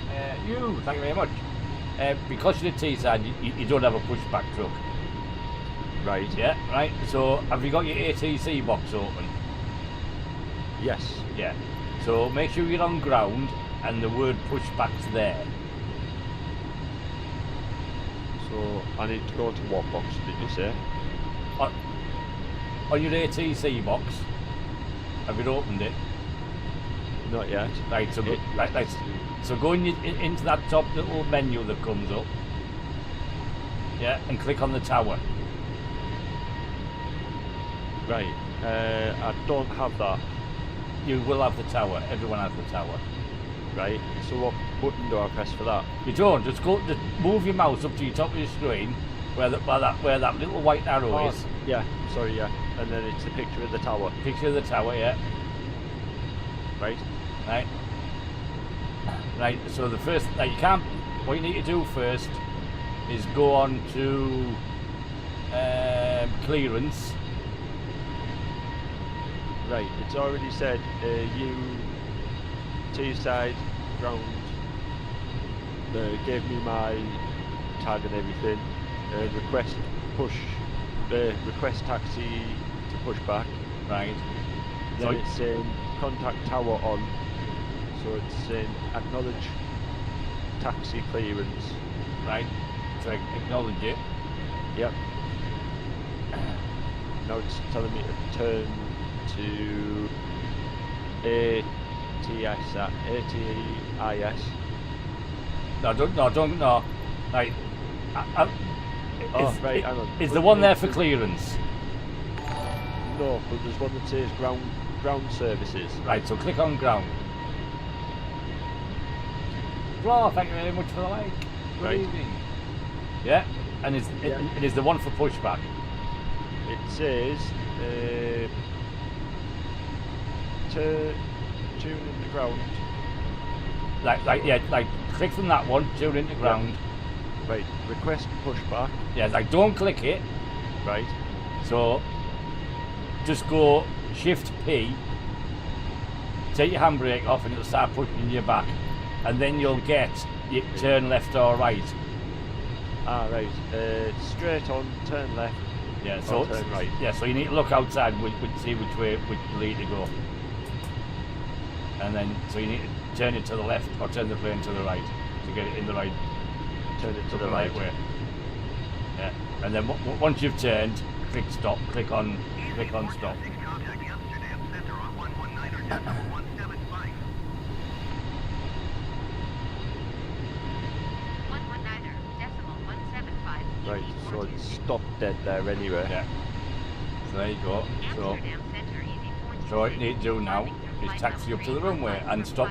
you, thank you very much. Because you did T-side, you don't have a pushback truck. Right. Yeah, right. So, have you got your ATC box open? Yes. Yeah. So, make sure you're on ground and the word pushback's there. So, I need to go to what box did you say? On your ATC box, have you opened it? Not yet. Right, so so go into that top little menu that comes up. Yeah, and click on the tower. Right. I don't have that. You will have the tower. Everyone has the tower. Right. So what button do I press for that? You don't. Just move your mouse up to your top of your screen, where that little white arrow is. Yeah. Sorry. Yeah. And then it's the picture of the tower. Picture of the tower. Yeah. Right. Right. Right. So the first, you can't. What you need to do first is go on to clearance. Right. It's already said you T-side ground. Gave me my tag and everything. Request taxi to push back. Right. Then So it's saying contact tower on. So it's saying acknowledge taxi clearance. right. So acknowledge it. Yep. Now it's telling me to turn to ATIS. No, don't. No. Right. Oh, right, hang on. Is the one there for clearance? No, but there's one that says ground services. Right, so click on ground. Well, thank you very much for the like. Good Right. evening. Yeah, and is it is the one for pushback. It says tune in the ground. Like click from that one, tune into ground. Right, request pushback. Yeah, like don't click it. Right. So just go Shift P, take your handbrake off, and it'll start pushing you back, and then you'll get you turn left or right. Ah, right. Straight on, turn left. Yeah, so turn right. Yeah, so you need to look outside, see which way you need to go, and then so you need to turn it to the left or turn the plane to the right to get it in the right. Turn it to the right way. Yeah, and then once you've turned, click stop. Click on stop. Contact Amsterdam Center on 119 or decimal 175. 119 decimal 175. Right, so it's stopped dead there anyway. Yeah. So there you go. So Amsterdam Center easy 14. so what you need to do now is taxi up to the runway and stop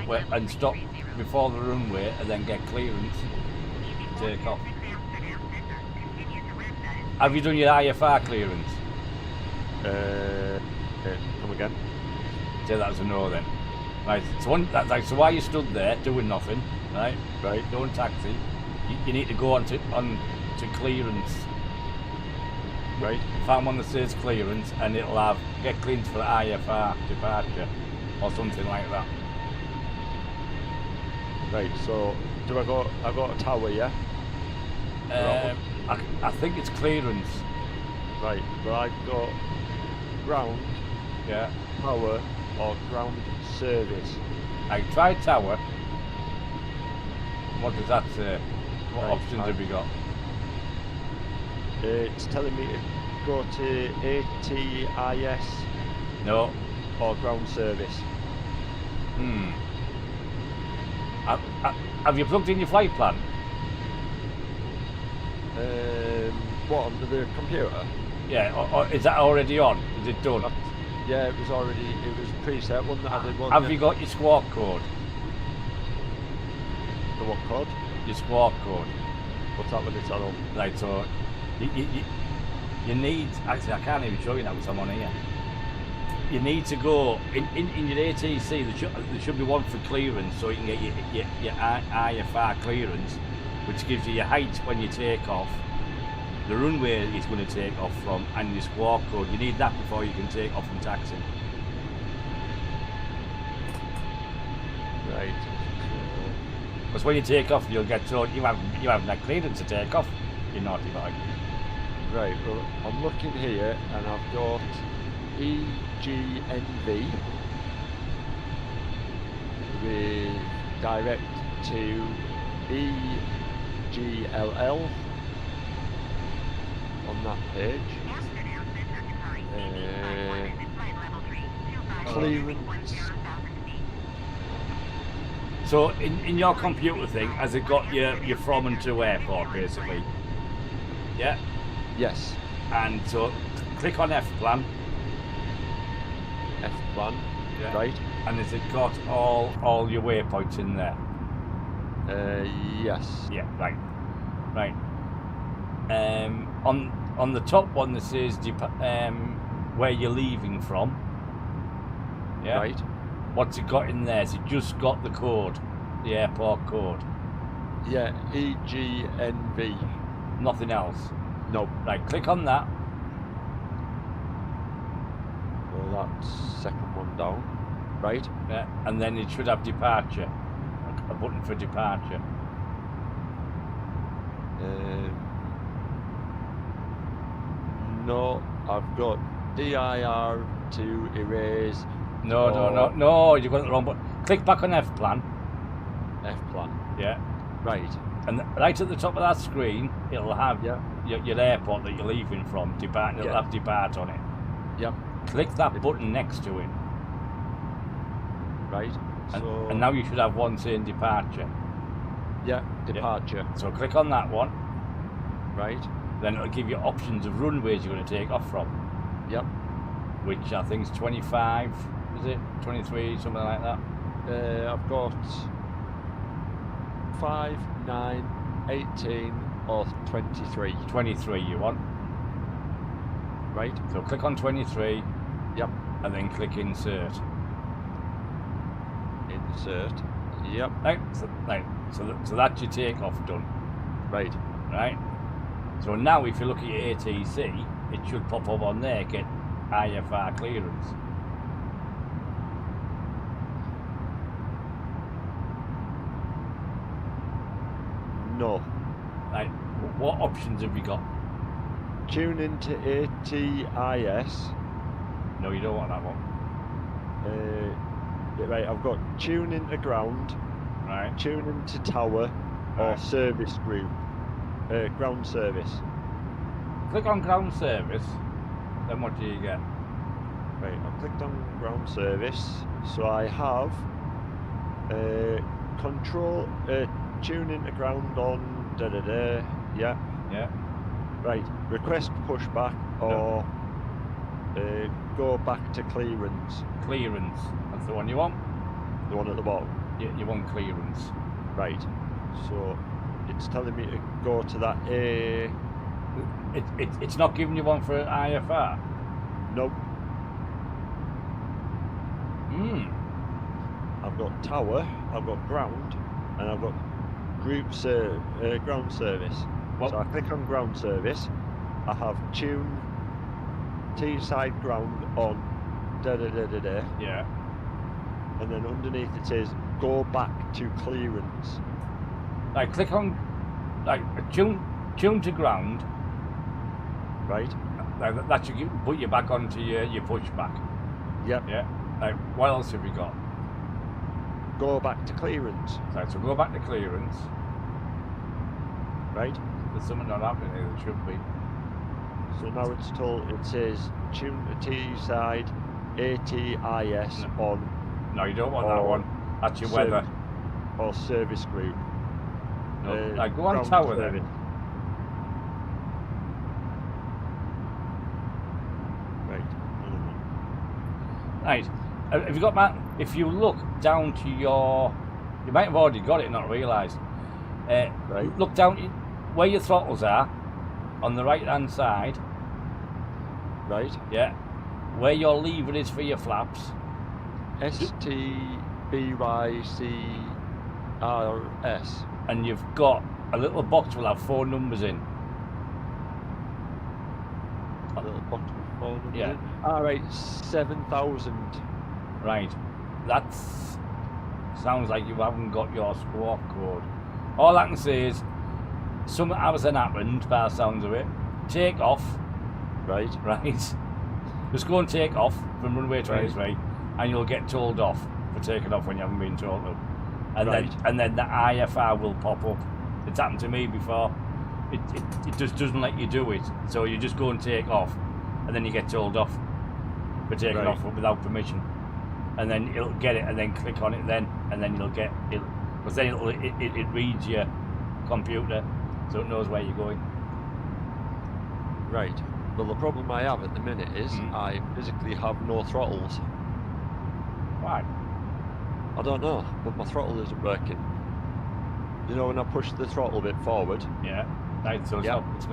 before the runway, and then get clearance. Take off. Have you done your IFR clearance? Come again? Say that as a no then. Right, so while you stood there doing nothing, right? Right. Don't taxi. You need to go on to clearance. Right. Find one that says clearance, and it'll have get clearance for IFR departure or something like that. Right, so do I got a tower, yeah? I think it's clearance. Right, but I've got ground, Yeah. tower, or ground service. I tried tower. What does that say? What Right, options have you got? It's telling me to go to ATIS No. or ground service. Have you plugged in your flight plan? What, onto the computer? Yeah, or is that already on? Is it done? Yeah, it was preset, wasn't it? I did, wasn't Have it? you got your squawk code? The what code? Your squawk code. What's that when it's on? Right, so you need, actually I can't even show you now because I'm on here. You need to go, in your ATC, there should be one for clearance, so you can get your IFR clearance, which gives you your height when you take off, the runway it's going to take off from, and your squawk code. You need that before you can take off and taxi. Right. Because when you take off, you'll get told you haven't that clearance to take off. You naughty boy. Right, well, I'm looking here and I've got EGNV with direct to EGLL on that page. Clearance. So in your computer thing, has it got your from and to airport basically? Yeah. Yes. And so click on F plan. F plan. Yeah. Right. And has it got all your waypoints in there? Yes. Yeah. Right. Right. On the top one that says where you're leaving from. Yeah. Right. What's it got in there? Has it just got the code, the airport code? Yeah. EGNV. Nothing else. No. Right. Click on that. Well, that's second one down. Right. Yeah. And then it should have departure. A button for departure. No, I've got DIR to erase. No, you've got the wrong button. Click back on F plan. F plan. Yeah. Right. And right at the top of that screen, it'll have Yeah. your airport that you're leaving from. Depart. It'll have depart on it. Yep. Click that button next to it. Right. So. And now you should have one saying departure. Yeah. Departure. So click on that one. Right. Then it'll give you options of runways you're going to take off from. Yep. Which I think is 25, is it? 23, something like that. I've got 5, 9, 18, or 23. 23 you want. Right. So click on 23. Yep. And then click insert. Insert. Yep. Right. So that's your takeoff done. Right. Right. So now if you look at your ATC, it should pop up on there, get IFR clearance. No. Right. What options have you got? Tune into ATIS. No, you don't want that one. Right, I've got tune into ground, Right. tune into tower, or Right. service group. Ground service. Click on ground service. Then what do you get? Right, I've clicked on ground service, so I have control tune into ground on yeah. Yeah. Right, request pushback or go back to clearance. Clearance. That's the one you want. The one at the bottom. You want clearance. Right, so it's telling me to go to that A. It's not giving you one for IFR. Nope. I've got tower, I've got ground, and I've got ground service. What? So I click on ground service, I have tune T-side ground on Yeah. and then underneath it says go back to clearance. Like click on tune to ground. Right? That should put you back onto your pushback. Yep. Yeah. Like what else have you got? Go back to clearance. Right, so go back to clearance. Right? There's something not happening here. There should be. So now it says tune to T-side ATIS on. No, you don't want that one. That's your weather. or service group. No, like go on ground tower service. then. Right. I don't know. Right. Have you got that? If you look down to your, you might have already got it and not realised. Right. Look down where your throttles are, on the right hand side. Right. Yeah. Where your lever is for your flaps. STBYCRS. And you've got a little box will have 4 numbers in. A little bottom phone. Yeah. Alright, 7,000. Right. That's sounds like you haven't got your squawk code. All I can say is something hasn't happened by the sounds of it. Take off. Right. Right. Just go and take off from runway 23 and you'll get told off for taking off when you haven't been told to. And then the IFR will pop up. It's happened to me before. It just doesn't let you do it. So you just go and take off and then you get told off for taking off without permission. And then it'll get it and then click on it then and then you'll get it. Because then it reads your computer so it knows where you're going. Right. Well, the problem I have at the minute is I physically have no throttles. Why? I don't know, but my throttle isn't working. You know when I push the throttle a bit forward? Yeah. Right, so it's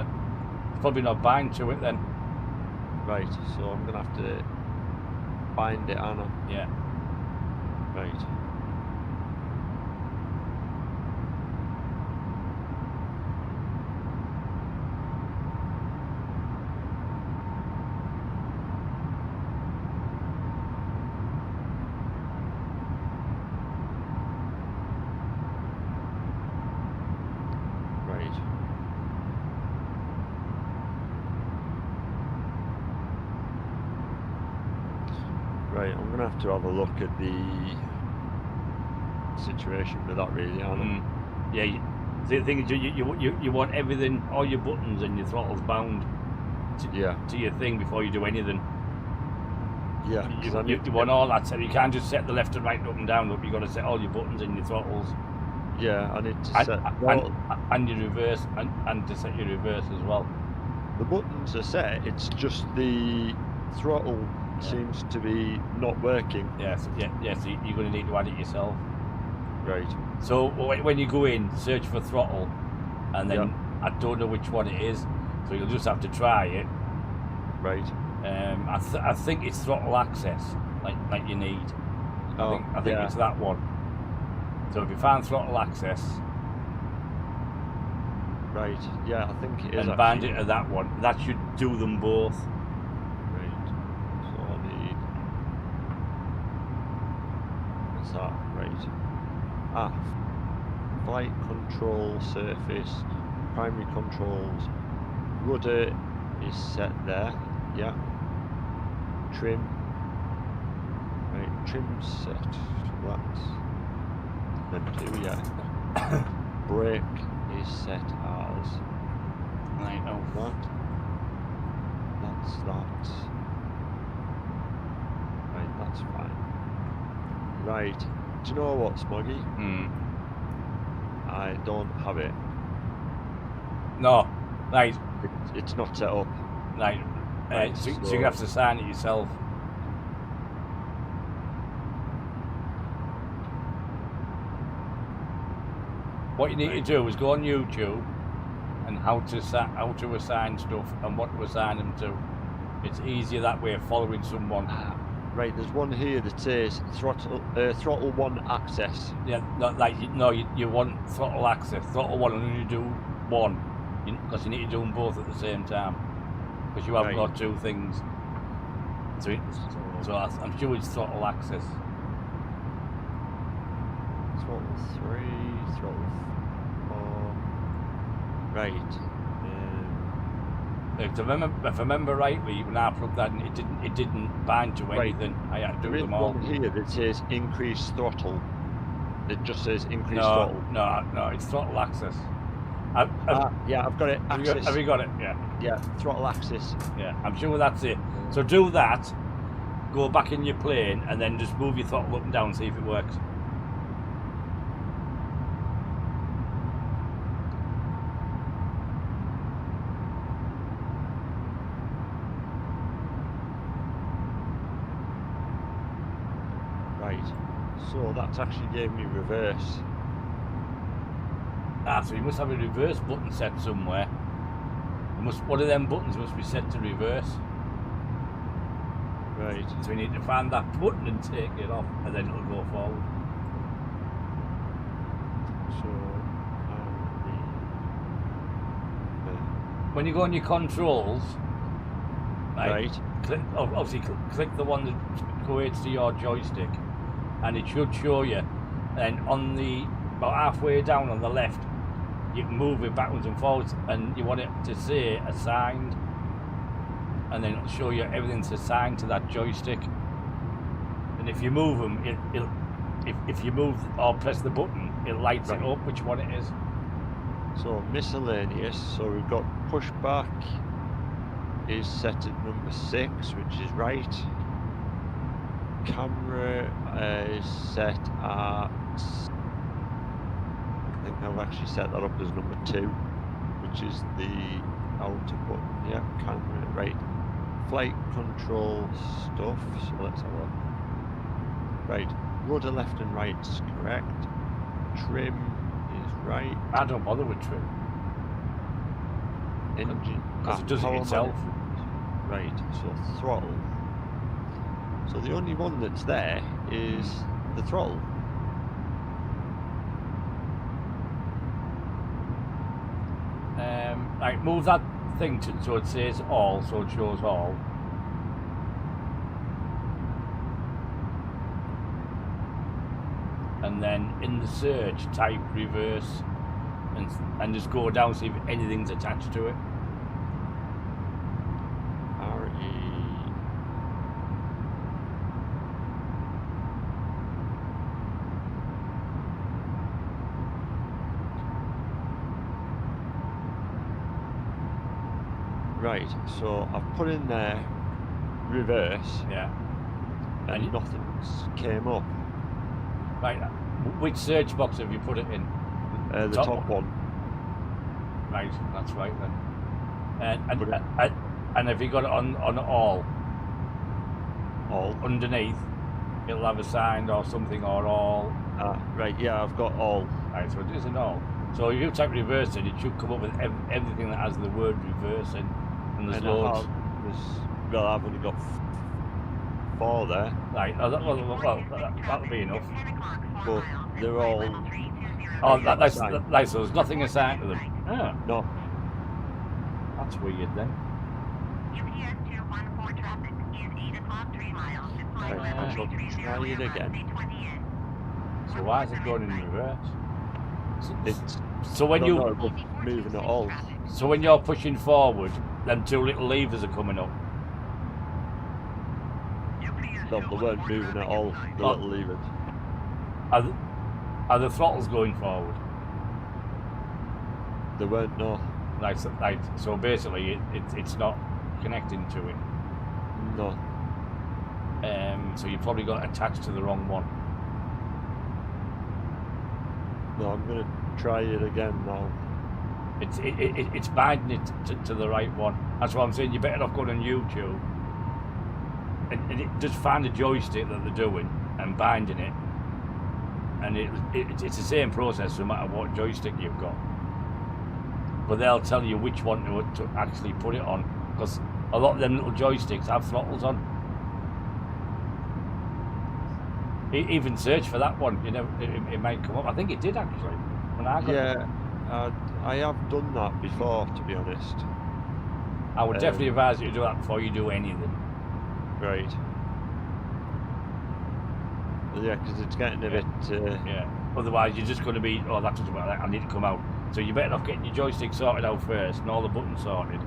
probably not bind to it then. Right, so I'm going to have to bind it, Anna. Yeah. Right. Right, I'm going to have to have a look at the situation with that really, aren't I? Yeah, the thing is you want everything, all your buttons and your throttles bound to your thing before you do anything. Yeah, you want all that set. You can't just set the left and right up and down up. You've got to set all your buttons and your throttles. Yeah, I need to set... and your reverse, and to set your reverse as well. The buttons are set, it's just the throttle seems to be not working. Yes, so you're going to need to add it yourself. Right. So when you go in, search for throttle, and then I don't know which one it is, so you'll just have to try it. Right. I think it's throttle access, like you need. I think it's that one. So if you find throttle access, right, yeah, I think it is. And bind it to that one. That should do them both. Right. So I need. What's that? Right. Flight control surface, primary controls, rudder is set there. Yeah. Trim. Right, trim set. That's then 2, yeah. Brake is set as Right, oh. That's that. Right, that's fine. Right, do you know what, Smoggy? I don't have it. No, right. It's not set up. Right. So you have to sign it yourself. What you need to do is go on YouTube and how to assign stuff and what to assign them to. It's easier that way of following someone. Right, there's one here that says throttle 1 access. Yeah, you want throttle access. Throttle 1 and only do one, because you need to do them both at the same time. Because you haven't got 2 things. So I'm sure it's throttle access. Throttle 3, throttle 4. Right. If I remember rightly, when I plugged that in, it didn't bind to anything. I had to do them all. There is one here that says increase throttle. It just says increase throttle. No, it's throttle access. Yeah, I've got it. Access. Have you got it? Yeah. Yeah, throttle access. Yeah, I'm sure that's it. So do that, go back in your plane, and then just move your throttle up and down, see if it works. Right. So that's actually gave me reverse. Ah, so you must have a reverse button set somewhere. One of them buttons must be set to reverse. Right. So we need to find that button and take it off, and then it'll go forward. So When you go on your controls, right. obviously click the one that equates to your joystick, and it should show you. And on the about halfway down on the left, you can move it backwards and forwards, and you want it to say assigned, and then it'll show you everything's assigned to that joystick. And if you move them, if you move or press the button, it lights it up which one it is. So miscellaneous. So we've got pushback is set at number 6, which is right. Camera is set at, I think I've actually set that up as number 2, which is the outer button. Yeah, camera, right. Flight control stuff, so let's have a look. Right, rudder left and right's correct. Trim is right. I don't bother with trim. Engine, Because it does it power itself. Right, so throttle. So the only one that's there is the throttle. Right, move that thing so it says all, so it shows all. And then in the search, type reverse and just go down, see if anything's attached to it. RE. Right, so I've put in there reverse Yeah. and nothing's came up. Right. Which search box have you put it in? The top one. Right, that's right then. Put it- And have you got it on all? All. Underneath, it'll have assigned or something or all. Right, yeah, I've got all. Right, so it isn't all. So if you type reverse in, it should come up with everything that has the word reverse in. And there's And loads. well, I've only got 4 there, Right, oh, that'll be enough. but they're all Oh, that's assigned. right, so there's nothing assigned to them. Oh, No. that's weird then. UPS 214 traffic is 8 o'clock 3 miles. Flight Right, level I shall 330 try it again. 28. So why is it going in reverse? It's So when no, you no, but moving it all. so when you're pushing forward, them two little levers are coming up. No, they weren't moving at all. The Oh. little levers. Are the throttles going forward? They weren't. No. Like so basically it's not connecting to it. No. So you probably got attached to the wrong one. No. I'm gonna try it again now. It's binding it to the right one. That's what I'm saying. You're better off going on YouTube and it just find a joystick that they're doing and binding it. And it's the same process no matter what joystick you've got. But they'll tell you which one to actually put it on, because a lot of them little joysticks have throttles on. Even search for that one, you know, it might come up. I think it did actually when I got it. Yeah. I have done that before, to be honest. I would definitely advise you to do that before you do anything. Right. Yeah, because it's getting a bit. Yeah. Otherwise, you're just going to be, oh, that doesn't work. I need to come out. So you're better off getting your joystick sorted out first and all the buttons sorted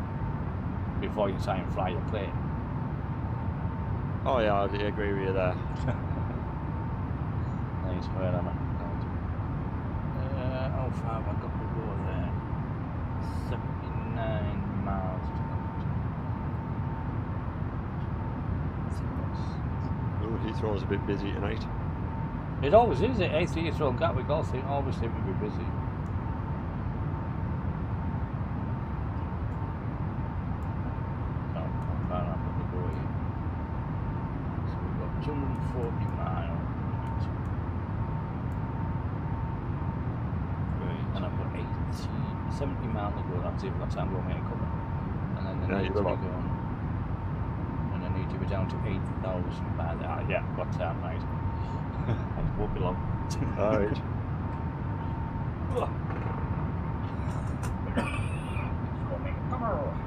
before you try and fly the plane. Oh yeah, I agree with you there. Nice. Where am I? How far have I got to go there? 79 miles to go. Ooh, Heathrow's a bit busy tonight. It always is. A3 and Gatwick all always seem to be busy. How far have I got to go here? So we've got 240 miles. 70 miles ago. That's it. That's how I'm going to make a couple. And then Yeah, they need you to be will. going. And I need to be down to 8,000 by that. Yeah, got time, right. I won't be long. Alright. Come on.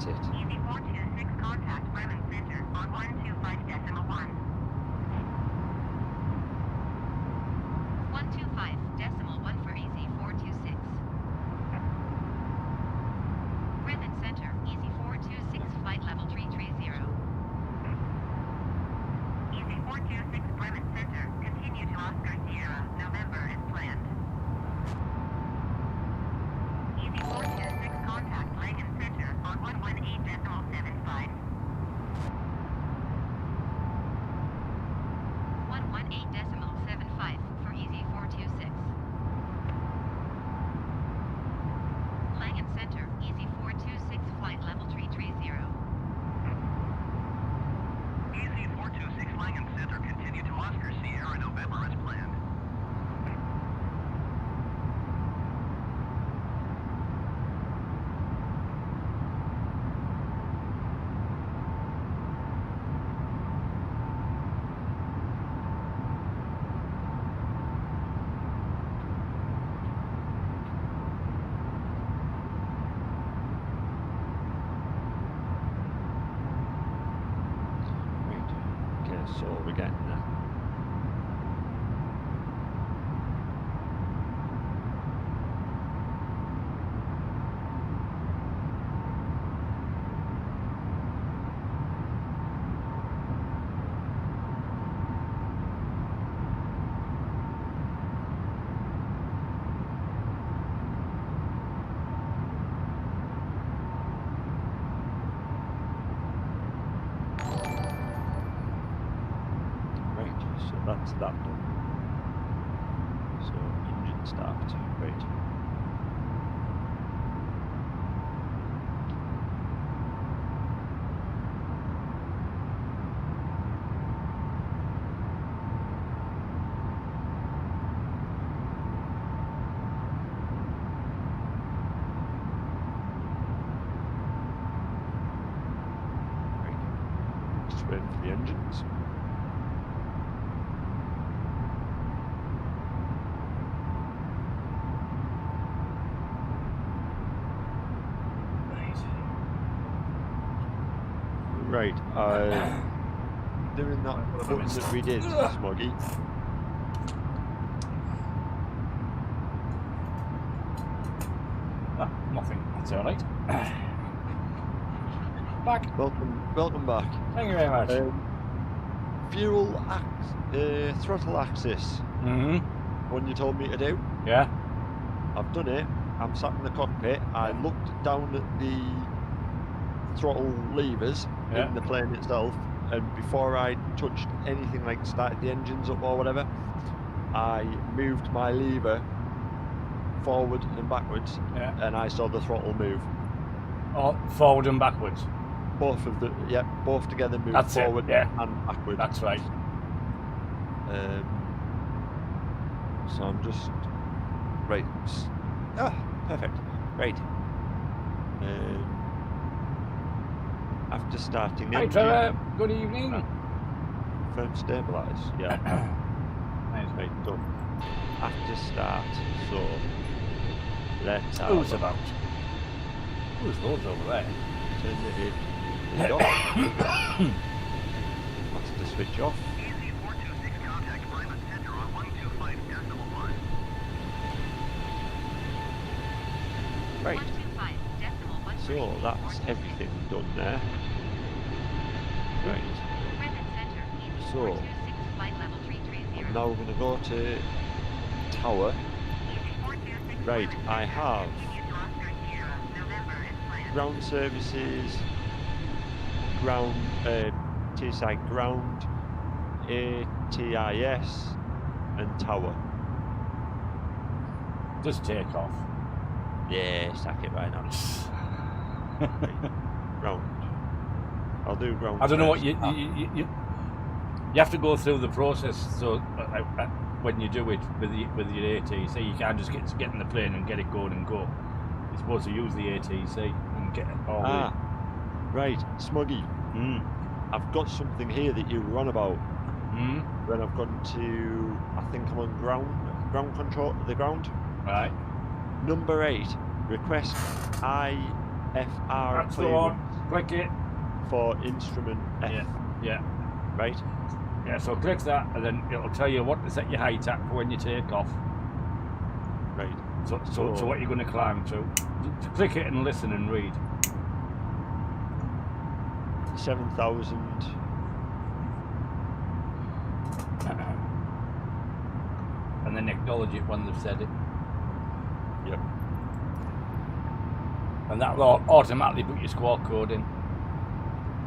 Easy 426 contact Bremen Center on 125.1. 125.1 for easy 426. Bremen Center, easy 426, flight level 330. Easy 426 Bremen Center, continue to Oscar Sierra, November as planned. Easy 426 contact Langen Center on 118.75. 118.75 for easy 426. Langen Center, easy 426, flight level 330. Easy 426 Langen Center, continue to Oscar Sierra, November as planned. Right. Okay, so we're getting there. Right, so that's that done. So engine start, right. Right. Just waiting for the engines. Right. Doing that button that we did, Smoggy. Ah, nothing. That's all right. Back. Welcome back. Thank you very much. Throttle axis. Mm-hmm. One you told me to do. Yeah. I've done it. I'm sat in the cockpit. I looked down at the throttle levers in the plane itself, and before I touched anything like started the engines up or whatever, I moved my lever forward and backwards, and I saw the throttle move. Oh, forward and backwards. Both together move That's forward it, and backwards. That's right. So I'm just right. Perfect. Right. After starting Hi, engine, Trevor. Good evening. confirm stabilise. Yeah. Nice. Right, done. After start, so let's have Who's about? Who's loads over there? turn the head off. That's the switch off. Easy 426 contact private center on 125.1. Right. So that's everything done there. Right. So I'm now going to go to tower. Right, I have ground services, ground TSI ground, ATIS, and tower. Just take off. Yeah, sack it right now. Ground. I'll do ground. I don't know what first. you have to go through the process. So when you do it with your ATC, you can't just get in the plane and get it going and go. You're supposed to use the ATC and get it all. Right, Smuggy. I've got something here that you were on about. When I've gone to, I think I'm on ground control, the ground. Right. Number 8, request IFR That's the one. Click it. for instrument F. Yeah. Right? Yeah, so click that and then it'll tell you what to set your height at for when you take off. Right. So what you're going to climb to. Click it and listen and read. 7,000. And then acknowledge it when they've said it. Yep. And that will automatically put your squawk code in.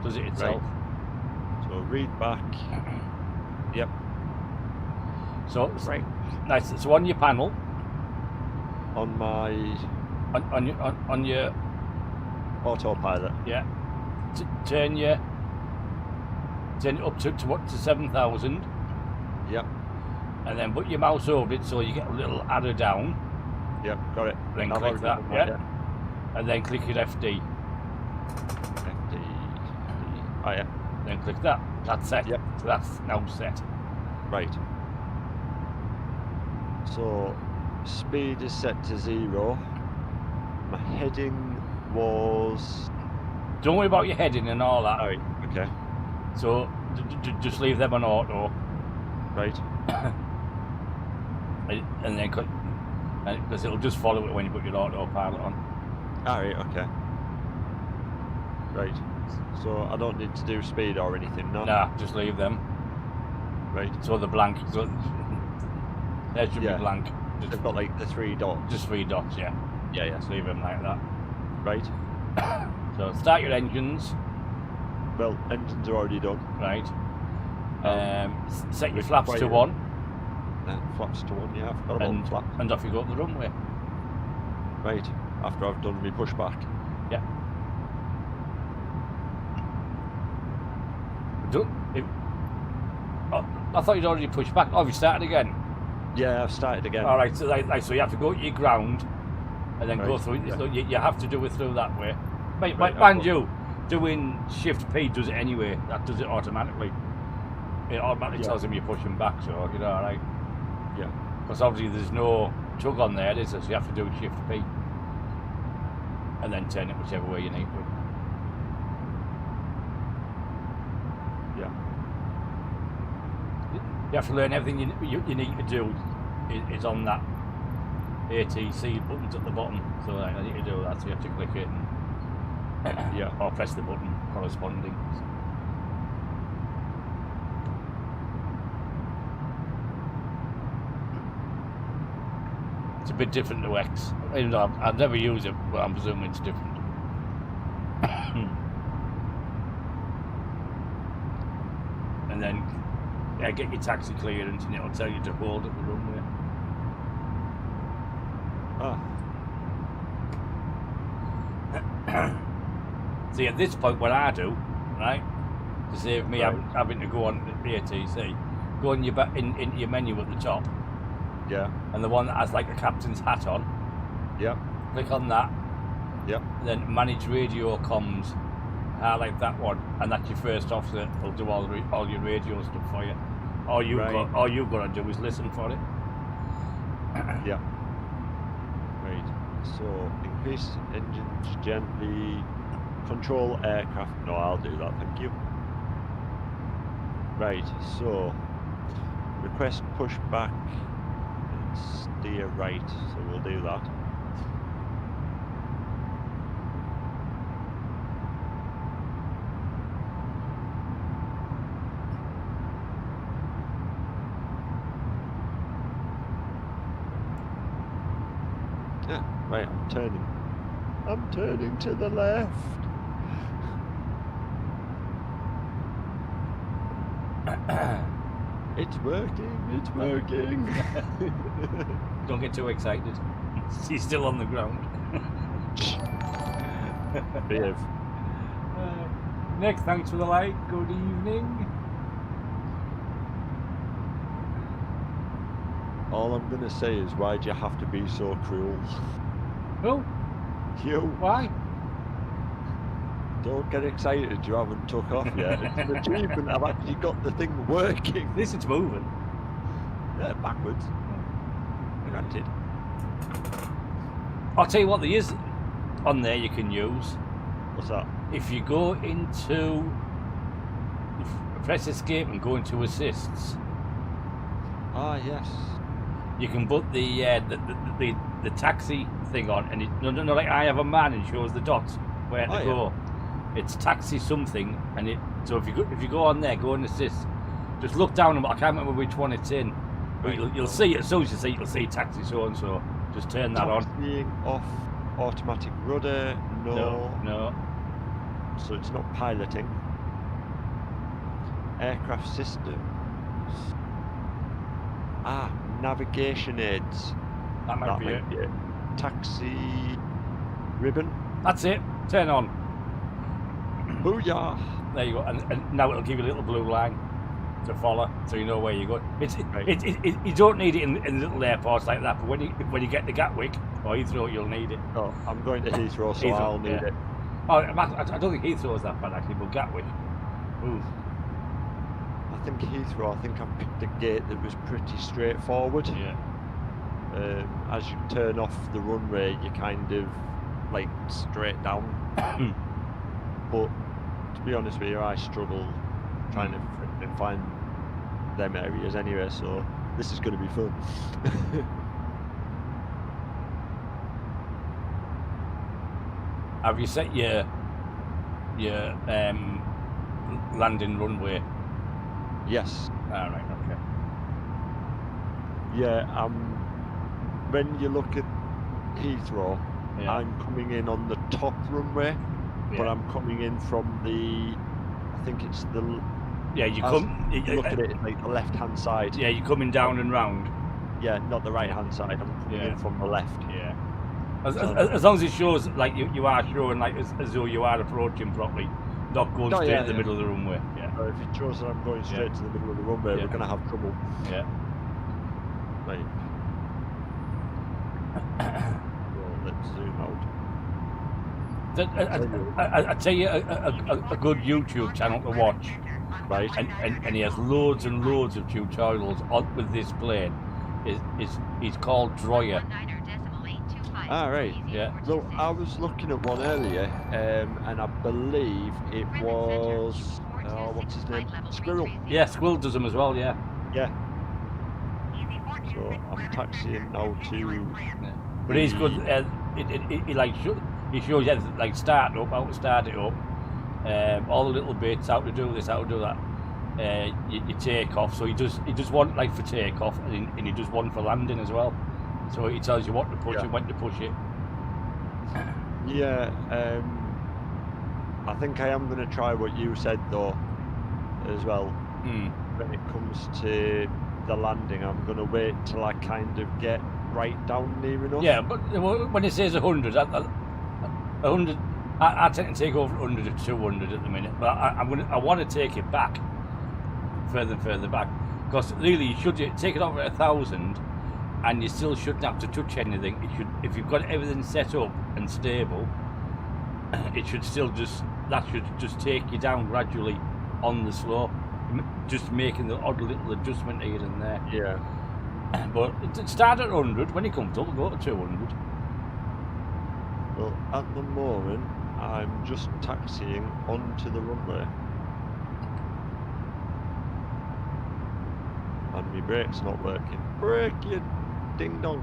Does it itself. Right. So read back. Yep. So Right. nice. So on your panel, On my on your autopilot. yeah, turn it up to 7,000, Yep. and then put your mouse over it so you get a little adder down. Yep. Got it. Then I've click already that, done that, yeah. And then click your FD. FD. Oh yeah. Then click that. That's set. Yep. So that's now set. Right. So speed is set to 0. My heading was. Don't worry about your heading and all that. Alright, okay. So just leave them on auto. Right. And then click, because it'll just follow it when you put your autopilot on. Alright, okay. Right. So I don't need to do speed or anything, no? Nah, just leave them. Right. So the blank, so there should be blank. Just, They've got like the 3 dots. just 3 dots, yeah. Yeah, yeah. Just leave them like that. Right. So start your engines, Well, engines are already done. right? Set your flaps to required. 1, Flaps to 1, yeah. I forgot about flaps. and off you go up the runway. Right. After I've done my pushback. Yeah. I thought you'd already pushed back. Oh, you started again. Yeah, I've started again. All right, so so you have to go to your ground, and then go Right, through. yeah. So you have to do it through that way. Right, Mind you, doing Shift P does it anyway. That does it automatically. It automatically tells him you're pushing back, so you're all right. Yeah. Because obviously there's no tug on there, is there? So you have to do Shift P, and then turn it whichever way you need to. You have to learn everything you need to do is on that ATC buttons at the bottom. So like, I need to do that. So you have to click it and Yeah. or press the button corresponding. It's a bit different to X. Even though I've never used it, but I'm presuming it's different. And then get your taxi clearance and it'll tell you to hold at the runway. See, at this point, what I do, right, to save me having to go on the ATC, go in into your menu at the top. Yeah. And the one that has like a captain's hat on. Yep. Click on that. Yep. Then manage radio comms. Highlight that one, and that's your first officer. Will do all your radio stuff for you. All you've got to do is listen for it. Yeah. Right. So increase engines gently. Control aircraft. No, I'll do that. Thank you. Right. So request push back. Steer right, so we'll do that. Yeah, right, I'm turning to the left. It's working. Don't get too excited. He's still on the ground. Behave. Nick, thanks for the like. Good evening. All I'm gonna say is, why'd you have to be so cruel? Oh, You. why? Don't get excited, you haven't took off yet. It's an achievement, I've actually got the thing working. This is moving. Yeah, backwards. Granted. I'll tell you what there is on there you can use. What's that? If you go into, press escape and go into assists, Ah, yes. you can put the taxi thing on, and it, no, like I have a man and shows the dots where to go. It's taxi something, and it. So if you go on there, go and assist. Just look down, and I can't remember which one it's in. But you'll see it as soon as you see it. You'll see taxi so and so. Just turn that on. Taxiing off, automatic rudder. No. So it's not piloting. Aircraft systems. Ah, navigation aids. That might be it. Taxi ribbon. That's it. Turn on. Booyah! There you go. And now it'll give you a little blue line to follow, so you know where you're going. You don't need it in little airports like that, but when you get to Gatwick or Heathrow, you'll need it. Oh, I'm going to Heathrow, so I'll need it. Oh, I don't think Heathrow's that bad actually, but Gatwick. Ooh. I think Heathrow, I think I picked a gate that was pretty straightforward. Yeah. As you turn off the runway, you kind of like straight down. But to be honest with you, I struggle trying to find them areas anyway, so this is going to be fun. Have you set your landing runway? Yes. All right. Okay. Yeah. When you look at Heathrow, Yeah. I'm coming in on the top runway, but I'm coming in from the. I think it's the. Yeah, you as come. you look at it, like the left-hand side. Yeah, you're coming down and round. Yeah, not the right-hand side. I'm coming in from the left. Yeah. As long as it shows like you are showing like as though you are approaching properly, not going straight to the middle of the runway. Yeah. If it shows that I'm going straight to the middle of the runway, we're going to have trouble. Yeah. Right. Well, let's zoom out. I tell you a good YouTube channel to watch, Right. and he has loads and loads of tutorials on with this plane. He's called Droyer. Ah, right. Yeah. So I was looking at one earlier, and I believe it was what's his name? Squirrel. Yeah, Squill does them as well. Yeah. Yeah. So I'm taxiing now to. Yeah. But he's good. He like he shows you like start up, how to start it up, all the little bits, how to do this, how to do that. You take off. So he does one like for takeoff, and he does one for landing as well. So he tells you what to push and when to push it. Yeah. I think I am going to try what you said though, as well. When it comes to the landing, I'm going to wait till I kind of get right down near enough. Yeah, but when it says 100, 100, I tend to take over 100 to 200 at the minute. But I want to take it back further and further back, because really you should take it over at 1,000, and you still shouldn't have to touch anything. It should, if you've got everything set up and stable, it should still just take you down gradually on the slope, just making the odd little adjustment here and there. Yeah. But start at 100. When you come to, go to 200. Well, at the moment, I'm just taxiing onto the runway. And my brake's not working. Brake, you ding dong.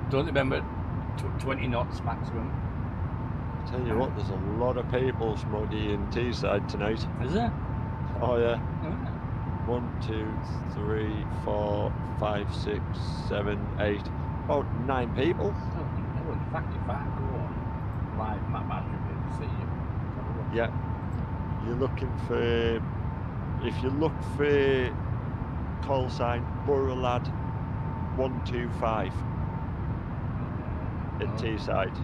Don't remember 20 knots maximum. Tell you what, there's a lot of people smoky in Teesside tonight. Is there? Oh yeah. Yeah. 1, 2, 3, 4, 5, 6, 7, 8. About 9 people. Oh, in fact, if I go on live map, I should be able to see you. Yeah. You're looking for. If you look for call sign Borough Lad 125 at Teesside.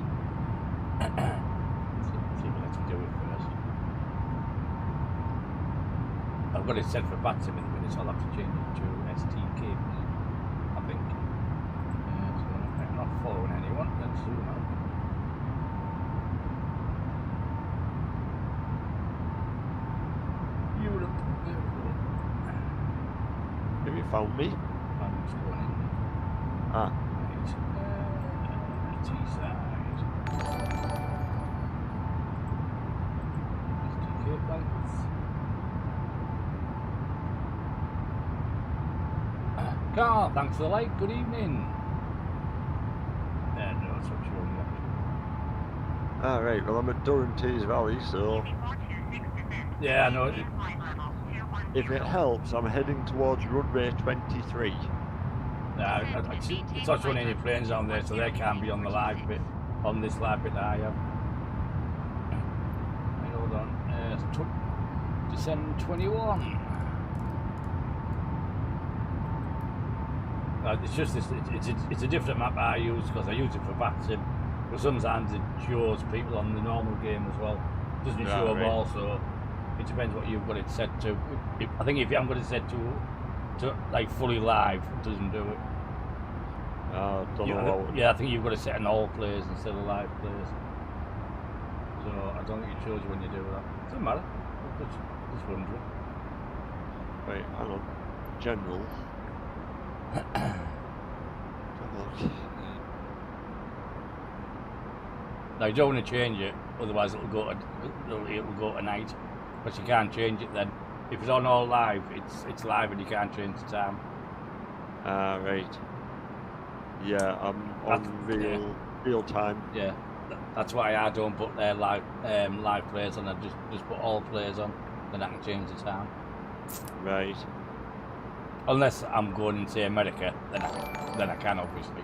See what let's do it first. I've got it set for Batsim in a minute, so I'll have to change it to STK, I think. So I'm not following anyone. Let's zoom out. Europe. There we go. Have you found me? I'm just going in. Ah. Right. Teesside. STK plates. Carl, thanks for the like. Good evening. No, it's not showing yet. Alright, well I'm at Durham Tees Valley, so Yeah, I know. if it helps, I'm heading towards runway 23. It's not showing any planes down there, so they can't be on the live bit, on this live bit that I have. Hey, hold on. Descend 21. It's just this. It's a different map I use because I use it for Batsim, but sometimes it shows people on the normal game as well. It doesn't show them all, so it depends what you've got it set to. I think if you haven't got it set to like fully live, it doesn't do it. Don't know. Yeah, I think you've got to set an all players instead of live players. So I don't think it shows you when you do that. Doesn't matter. Just wondering. Wait, hang on. General. Now you don't want to change it, otherwise it'll go to night. But you can't change it then. If it's on all live, it's live and you can't change the time. Right. Yeah, I'm on real time. Yeah, that's why I don't put their live players on. I just put all players on, then I can change the time. Right. Unless I'm going into America, then I can obviously.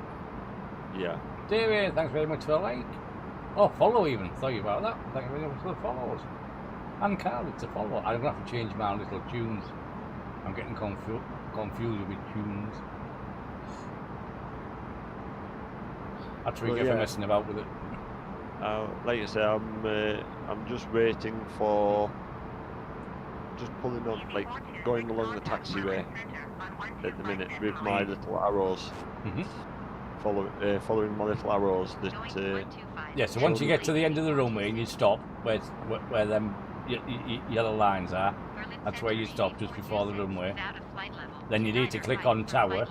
Yeah. David, thanks very much for the like. Oh, follow even. Sorry about that. Thank you very much for the follows. And Carl, it's a follow. I'm gonna have to change my little tunes. I'm getting confused with tunes. That's what you get for messing about with it. Like I say, I'm just waiting for. Just pulling on, like going along the taxiway at the minute with my little arrows. Following my little arrows that. Yeah, so once you get to the end of the runway and you stop, where them yellow lines are, that's where you stop just before the runway. Then you need to click on tower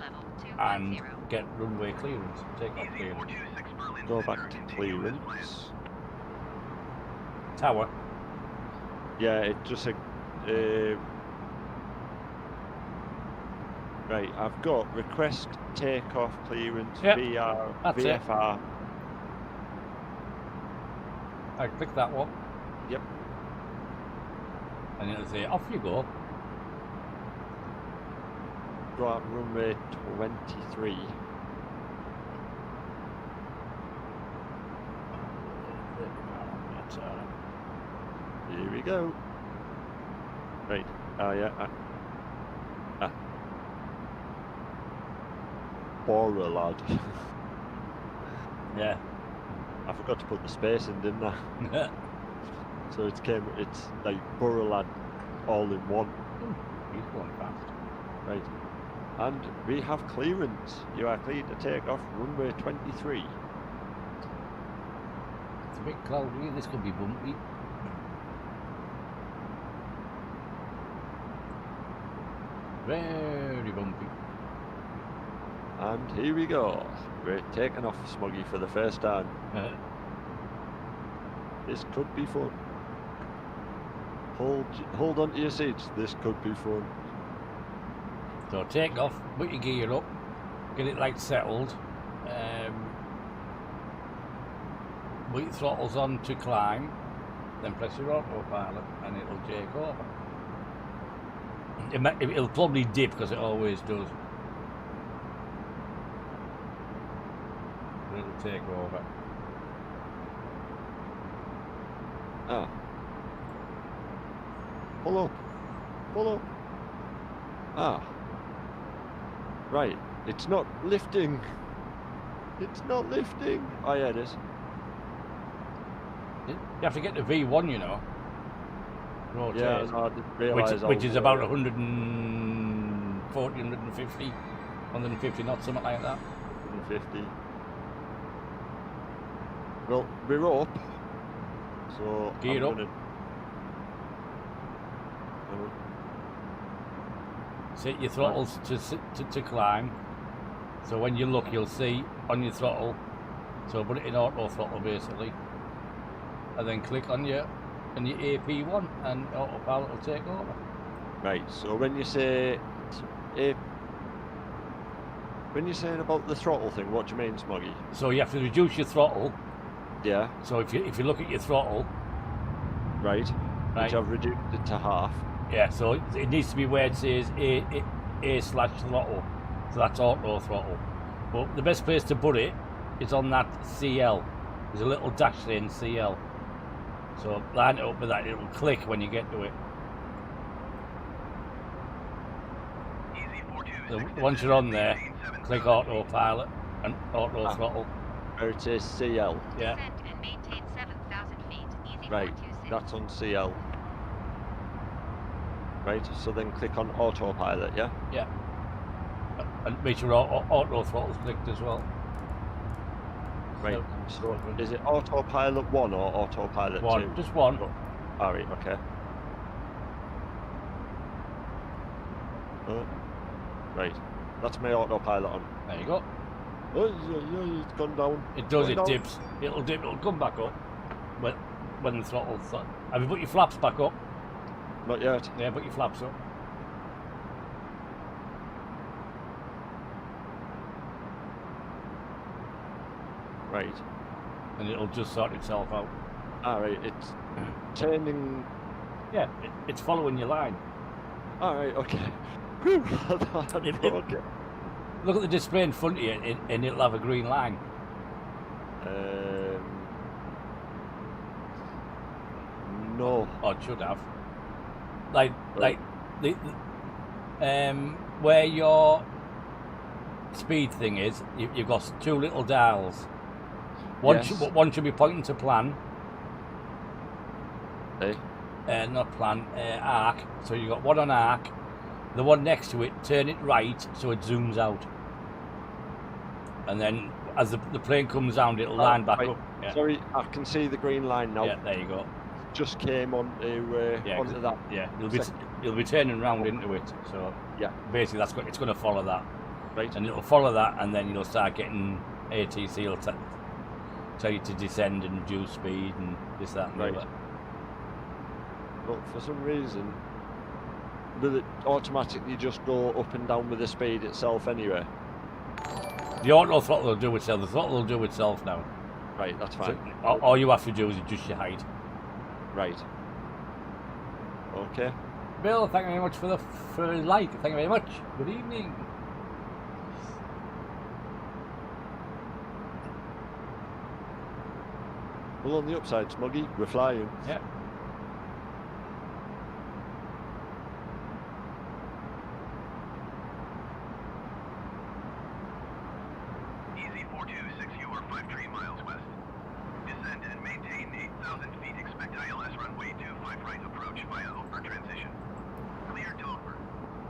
and get runway clearance, take off Easy clearance. 426 Berlin. Go Center, back to continue as planned. clearance. Tower. Yeah, it just said. Right, I've got request takeoff clearance, Yep, VR, that's it. VFR. I click that one. Yep. And it'll say, off you go. Go out runway 23. That's all right. Here we go. Right. Oh yeah. Bora lad. Yeah. I forgot to put the space in, didn't I? So it's like Bora lad all in one. He's going fast. Right. And we have clearance. You are cleared to take off runway 23. It's a bit cloudy. This could be bumpy. Very bumpy. And here we go. We're taking off Smuggy for the first time. This could be fun. Hold on to your seats. This could be fun. So take off, put your gear up, get it like settled. Put your throttles on to climb, then press your autopilot and it'll take over. It'll probably dip because it always does. But it'll take over. Ah. Pull up. Pull up. Ah. Right. It's not lifting. It's not lifting. Oh yeah, it is. You have to get to V1, you know. Rotate. Yeah, no, I didn't realise which is about 140, 150, 150 knots, something like that. 150. Well, we're up. So Gear I'm up. gonna... Set your throttles to climb. So when you look, you'll see on your throttle. So put it in auto throttle basically, and then click on your AP1, and autopilot will take over. Right. So when you say, when you're saying about the throttle thing, what do you mean, Smuggy? So you have to reduce your throttle. Yeah. So if you look at your throttle, Right. Right. Which I've reduced it to half. yeah. So it needs to be where it says A/throttle. So that's auto throttle. But the best place to put it is on that CL. There's a little dash saying CL. So line it up with that. It'll click when you get to it. Easy So 426 once you're on there, maintain 7,000 click feet. autopilot and auto throttle. Where it says CL. Yeah. Descend and maintain 7,000 feet. Easy Right. 426. That's on CL. Right. So then click on autopilot. Yeah. Yeah. And make sure auto throttle's clicked as well. Right. So is it autopilot 1 or autopilot 2? One, just one. All right. Okay. Right. That's my autopilot on. There you go. Oh, it's gone down. It does, Gone it down. dips. It'll dip, it'll come back up. But when the throttle's... Have you put your flaps back up? Not yet. Yeah, put your flaps up. Right. And it'll just sort itself out. All right. It's turning. Yeah, it's following your line. All right. Okay. Whew. Okay. Look at the display in front of you and it'll have a green line. No. Or it should have. Like the where your speed thing is, you've got two little dials. One should be pointing to plan. Not plan, arc. So you've got one on arc. The one next to it, turn it right so it zooms out. And then as the plane comes down, it'll line back right. up. Yeah. Sorry, I can see the green line now. Yeah, there you go. Just came onto that. Yeah, you'll be turning round into it. So yeah, basically it's going to follow that. Right. And it'll follow that, and then you'll start getting ATC will tell you to descend and reduce speed and this, that, and the Right. other. But for some reason, will it automatically just go up and down with the speed itself anyway? The auto throttle will do itself. The throttle will do itself now. Right, that's So fine. all you have to do is adjust your height. Right. Okay. Bill, thank you very much for the like. Thank you very much. Good evening. Well, on the upside, Smuggy, we're flying. Yeah. Easy 426, you are 53 miles west. Descend and maintain 8,000 feet. Expect ILS runway 25 right approach via Oakbur transition. Clear to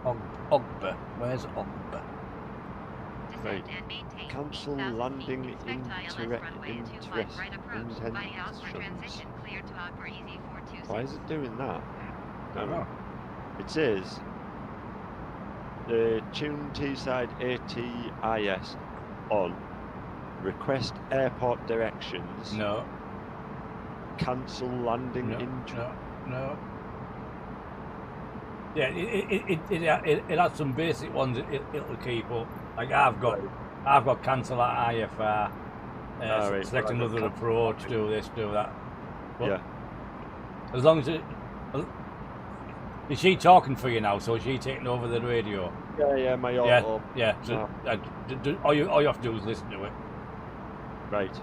Oakbur. Ogba. Where's Ogba? Right. Cancel landing intentions. Why is it doing that? I don't know. It says tune T-side ATIS on. Request airport directions. No. Cancel landing No. Yeah, it has some basic ones. It'll keep up. Like I've got cancel at IFR. Select another approach. Do this. Do that. But yeah. As long as it. Is she talking for you now? So is she taking over the radio? Yeah, my auto. Yeah. So, all you have to do is listen to it. Right.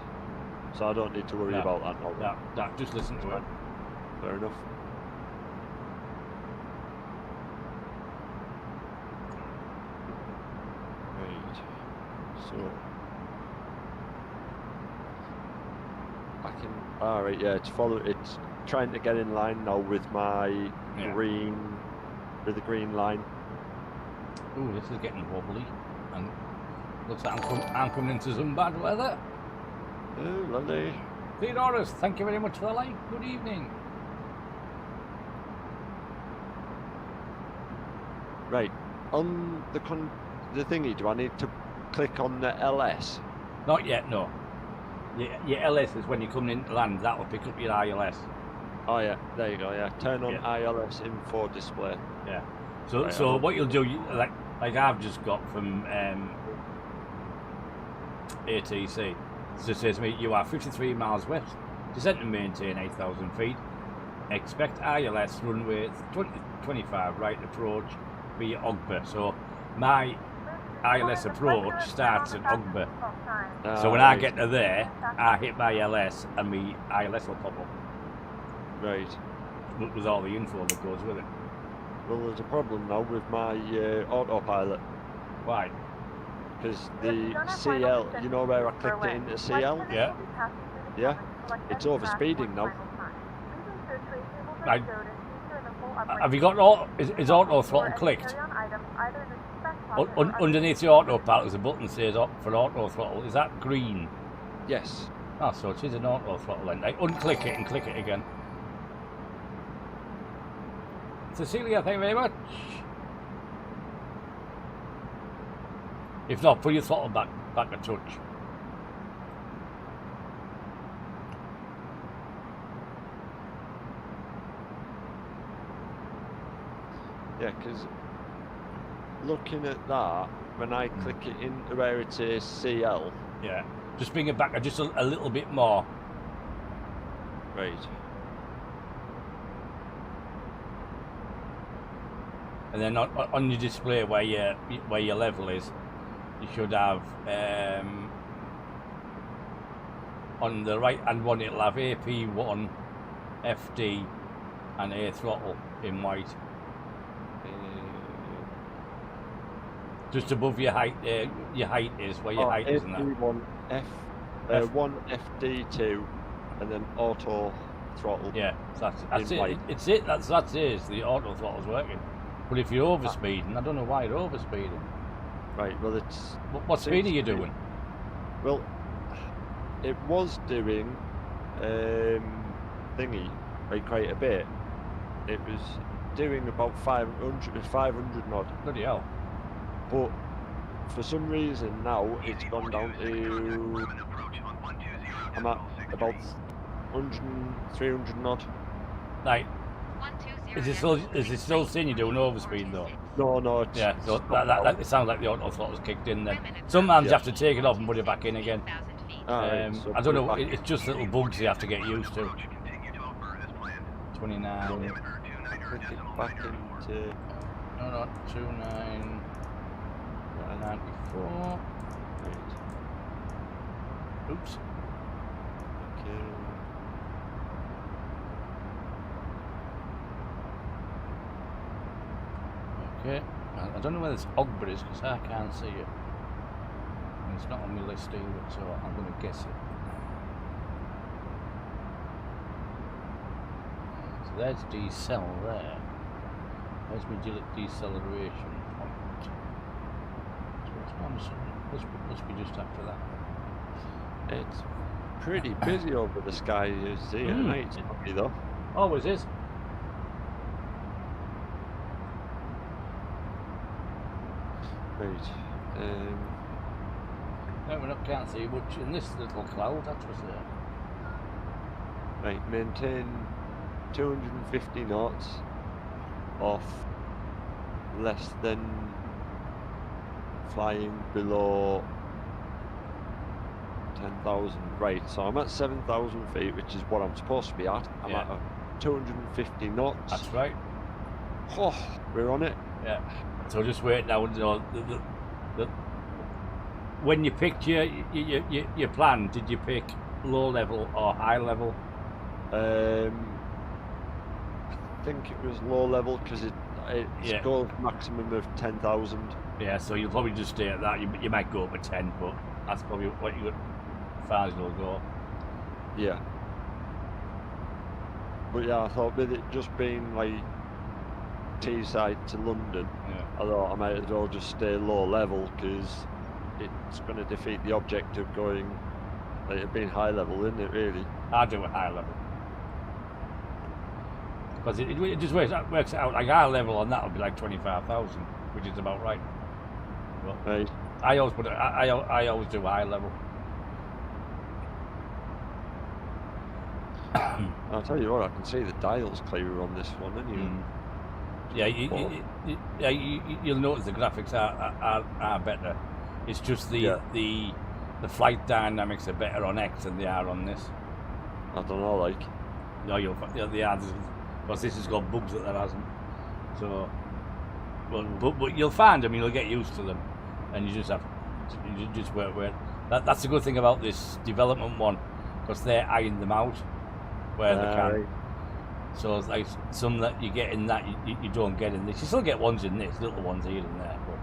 So I don't need to worry about that now. No, just listen to it. Fair enough. Right. So I can. Alright, yeah. It's trying to get in line now with my green, with the green line. Ooh, this is getting wobbly, and looks like I'm coming into some bad weather. Oh, lovely. Theodorus, thank you very much for the like. Good evening. Right. On the thingy, do I need to click on the LS? Not yet, no. Your LS is when you're coming into land. That will pick up your ILS. Oh yeah, there you go. Yeah, turn on ILS info display. Yeah. So Right, so what you'll do, like I've just got from ATC. So it says to me, you are 53 miles west. Descend and maintain 8,000 feet. Expect ILS runway 25 right approach via Ogba. So my ILS approach starts at Ogba. So when I get to there, I hit my LS and my ILS will pop up. Right. With all the info that goes with it. Well, there's a problem now with my autopilot. Why? Because the CL, you know where I clicked it into CL? Yeah. Yeah. It's overspeeding now. Right. Have you got is auto throttle clicked? Underneath the autopilot there's a button that says for auto throttle. Is that green? Yes. Oh, so it is an auto throttle then. Like, unclick it and click it again. Cecilia, thank you very much. If not, put your throttle back a touch. Yeah, because looking at that, when I click it into where it says CL. Yeah, just bring it back just a little bit more. Right. And then on your display where your level is, you should have on the right hand one it'll have AP1, FD, and A throttle in white. Just above your height is where your height is and that. AP1, one FD2, and then auto throttle. Yeah, that's it. White. It's it. That's it. The auto throttle's working. But if you're overspeeding, I don't know why you're overspeeding. Right. Well, it's. What speed are you doing? Well, it was doing thingy like quite a bit. It was doing about 500 odd. Bloody hell. But for some reason now it's gone down to, I'm at about 100, 300 knot. Like, is it still seeing you doing overspeed though? No, it's Yeah, so stopped that it sounds like the auto throttle was kicked in then. Sometimes you have to take it off and put it back in again. Alright, so I don't know, put it it's just little bugs you have to get used to. 29. back, click it back into, No, 29. 94. right, Oops. okay. Okay. I don't know where this Ogber is because I can't see it. And it's not on my list either, so I'm going to guess it. So there's decel there. There's my deceleration point. So it's must be just after that. It's pretty busy over the sky, you see, at night, it's lovely though. Always is. Right, No, we can't see much in this little cloud, that's what's there. right, maintain 250 knots off less than flying below 10,000. Right, so I'm at 7,000 feet, which is what I'm supposed to be at. I'm Yeah. at 250 knots. That's right. Oh, we're on it. Yeah. So just wait now. You know, when you picked your plan, did you pick low level or high level? I think it was low level because it's Yeah. goal maximum of 10,000. Yeah. So you'll probably just stay at that. You might go up to 10, but that's probably what you far as you'll go. Yeah. But yeah, I thought with it just being like Teesside to London, Yeah. I thought I might as well just stay low level because it's going to defeat the object of going, like it being high level, isn't it, really? I do a high level because it just works out like high level on that would be like 25,000, which is about right. But Right. I always put I always do a high level. I'll tell you what, I can see the dials clearer on this one, anyway. Yeah, you'll notice the graphics are better. It's just the flight dynamics are better on X than they are on this. I don't know, like. No, they are, because this has got bugs that there hasn't. So, but you'll find them, you'll get used to them, and you just work. That's the good thing about this development one, because they're eyeing them out where they can. Right. So it's like some that you get in that you don't get in this. You still get ones in this, little ones here and there, but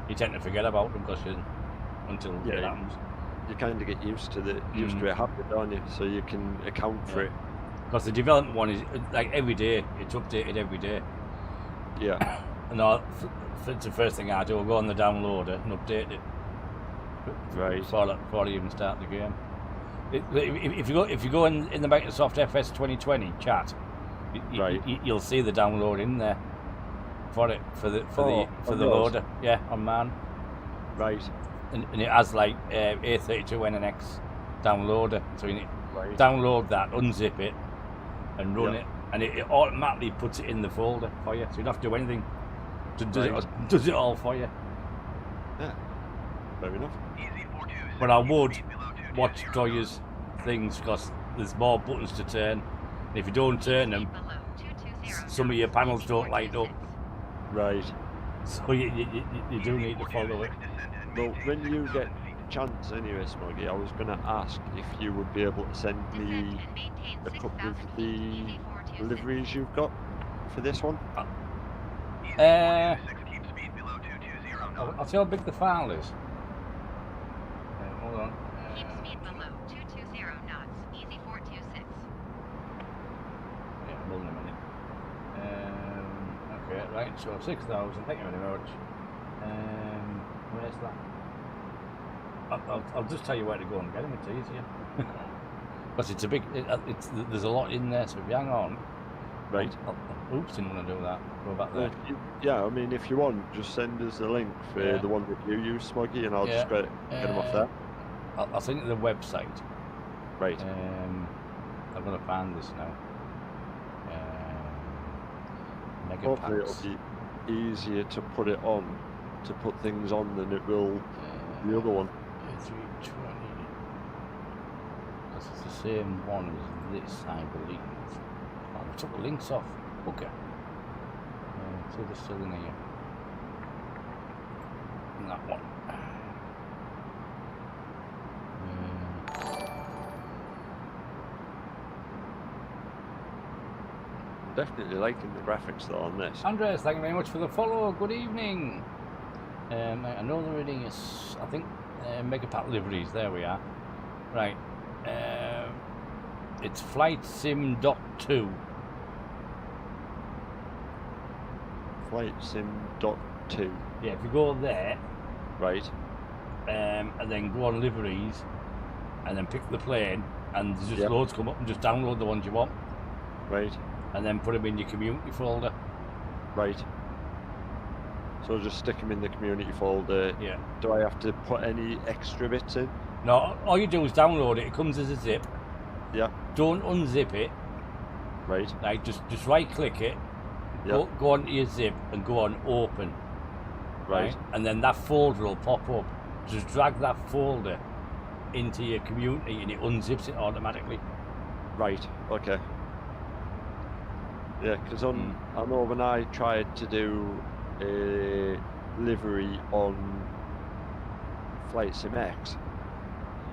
you tend to forget about them until it happens. You kind of get used to it happening, don't you? So you can account for it. Because the development one is like every day, it's updated every day. Yeah. And it's the first thing I do. I'll go on the downloader and update it. Right. Before I even start the game. If you go in the Microsoft FS 2020 chat, you'll see the download in there for the loader. Yeah, on man. Right. And it has like A32NX downloader, so you need Right. download that, unzip it, and run it, and it automatically puts it in the folder for you, so you don't have to do anything. Does it all for you. Yeah. Fair enough. But I would watch Troyer's things because there's more buttons to turn. And if you don't turn them, some of your panels don't light up. Right. So you do need to follow it. Well, when you get a chance anyway, Smuggy, I was going to ask if you would be able to send me a couple of the deliveries you've got for this one. I'll see how big the file is. Hold on. Keep speed below 220 knots. Easy 426. Yeah, hold on a minute. Okay, right, so 6,000, thank you very much. Where's that? I'll just tell you where to go and get them, it's easier. Because it's a big, there's a lot in there, so if you hang on, Right. Oops, didn't want to do that. Go back there. Yeah, I mean, if you want, just send us the link for Yeah. the one that you use, Smoggy, and I'll Yeah. just get them off there. I'll send you the website. Right. I'm going to find this now. Hopefully it'll Megapacks. be easier to put it on, to put things on than it will the other one. A320. Because it's the same one as this, I believe. Oh, I took the links off. Okay. So they're still in here. And that one. Definitely liking the graphics though on this. Andres, thank you very much for the follow. Good evening. I know the reading is, I think, Megapack liveries. There we are. Right. It's Flight Sim Doc 2. Flight Sim Doc 2. Yeah, if you go there, Right. and then go on liveries, and then pick the plane, and there's just Yep. loads come up, and just download the ones you want, Right. and then put them in your community folder. Right. So just stick them in the community folder. Yeah. Do I have to put any extra bits in? No, all you do is download it. It comes as a zip. Yeah. Don't unzip it. Right. Like just right click it. Yeah. Go onto your zip and go on open. Right. And then that folder will pop up. Just drag that folder into your community and it unzips it automatically. Right. Okay. Yeah, because I know when I tried to do a livery on Flight Sim X,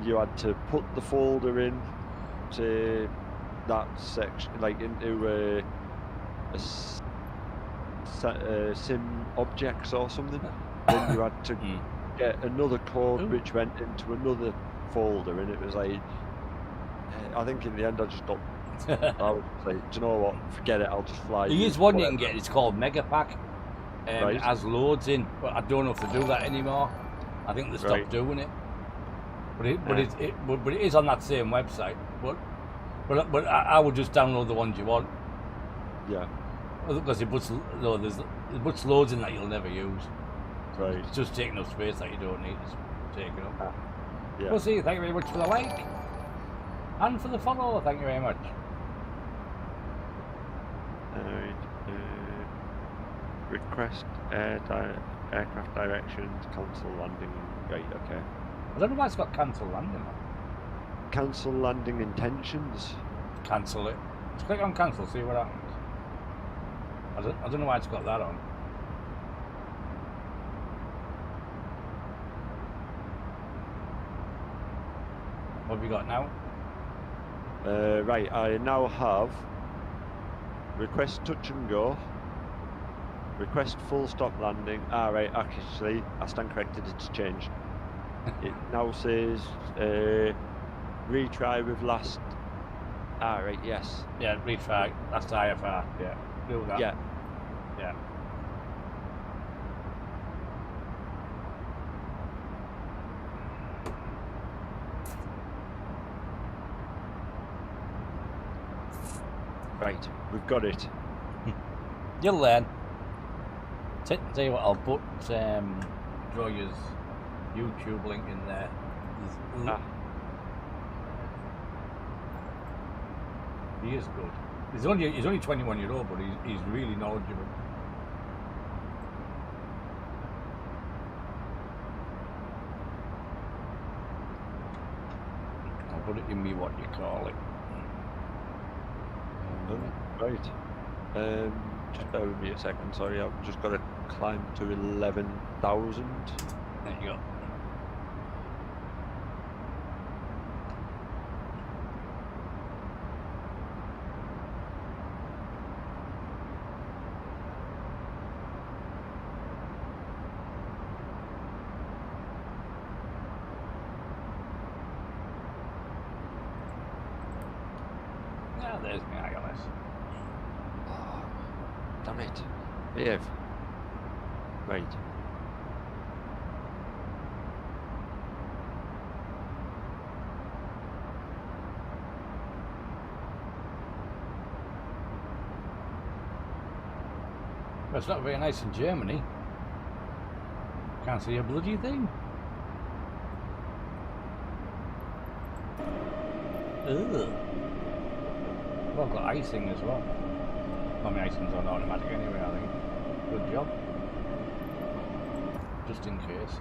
you had to put the folder in to that section, like into sim objects or something. Then you had to get another code which went into another folder, and it was like, I think in the end I just got. I was like, do you know what? Forget it. I'll just fly. There is one you can get. It's called Megapack. Right. It has loads in, but I don't know if they do that anymore. I think they stopped doing it. But it is on that same website. But I would just download the ones you want. Yeah. Because it puts loads in that you'll never use. Right. It's just taking up space that you don't need. It's taking up. Yeah. We'll see. Thank you very much for the like and for the follow. Thank you very much. Request aircraft directions, cancel landing. Right, okay. I don't know why it's got cancel landing. Cancel landing intentions. Cancel it. Just click on cancel, see what happens. I don't know why it's got that on. What have you got now? Right, I now have request touch and go. Request full stop landing. Right, actually, I stand corrected, it's changed. It now says retry with last. Right, yes. Yeah, retry. That's the IFR. Yeah, do that. Yeah. Yeah. Right, we've got it. You'll learn. Tell you what, I'll put Joya's YouTube link in there. He is good. He's only 21-year-old, but he's really knowledgeable. I'll put it in me what you call it. Right. Just bear with me a second, sorry, I've just got to climb to 11,000. There you go. Yeah, there's my ILS. Oh, damn it. Behave. Right. It's not very nice in Germany. Can't see a bloody thing. Ugh. Well, I've got icing as well. Well, my icing's on automatic anyway, I think. Good job. Just in case.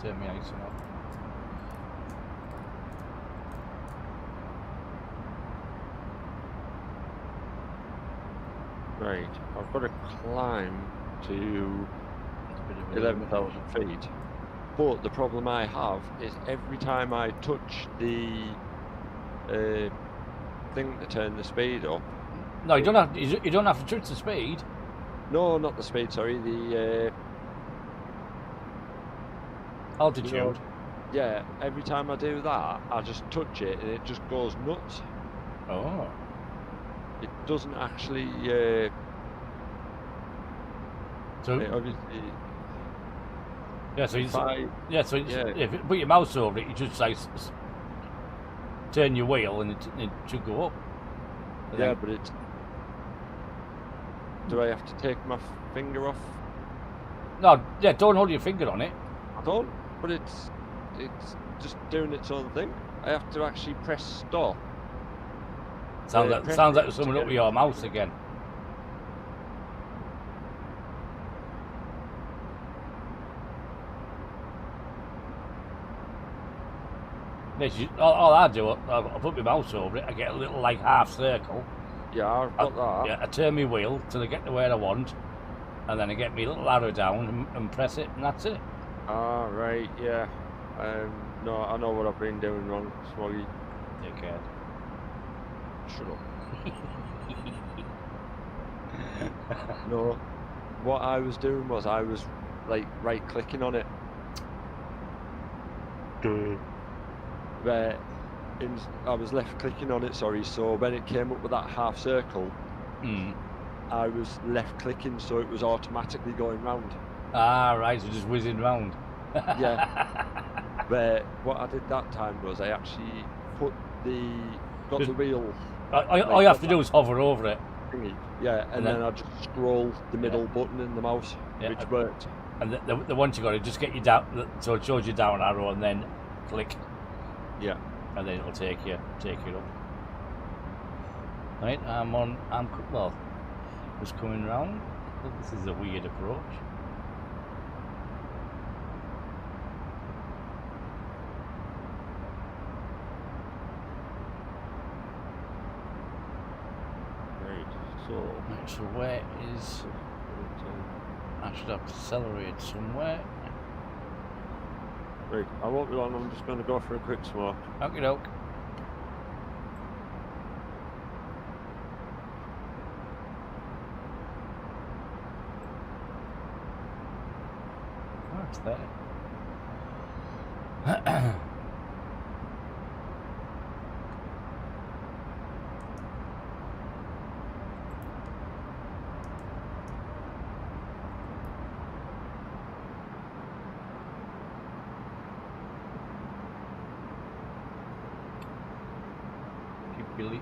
Turn my icing off. Right, I've got to climb to 11,000 feet. But the problem I have is every time I touch the thing to turn the speed up. No, you don't have. You don't have to touch the speed. No, not the speed. Sorry, the Altitude. you know, yeah. Every time I do that, I just touch it and it just goes nuts. Oh. It doesn't actually. So It obviously. yeah, so If if you put your mouse over it, you just like turn your wheel and it should go up. Yeah, but it's. Do I have to take my finger off? No, yeah, don't hold your finger on it. I don't, but it's just doing its own thing. I have to actually press stop. Sounds like press someone up with your mouse again. Yes, all I do, I'll put my mouse over it. I get a little like half circle. Yeah, I've got that. Yeah, I turn my wheel till I get to where I want, and then I get my little arrow down and press it, and that's it. Ah, right, yeah. No, I know what I've been doing wrong, Smoggy. Take care. Shut up. No, what I was doing was I was like right-clicking on it. Where I was left-clicking on it, sorry, so when it came up with that half circle, I was left-clicking, so it was automatically going round. Ah, right, so just whizzing round. Yeah. Where what I did that time was I actually got the wheel. All you have to do is hover over it. Yeah, and then I just scroll the middle button in the mouse, which worked. And the once you got it, just get you down, so it shows you down arrow, and then click. Yeah. And then it'll take you up. Right, well, just coming round. This is a weird approach. So where is... I should have accelerated somewhere. Right, I won't be long, I'm just going to go for a quick smoke. Okie doke. Oh, it's there.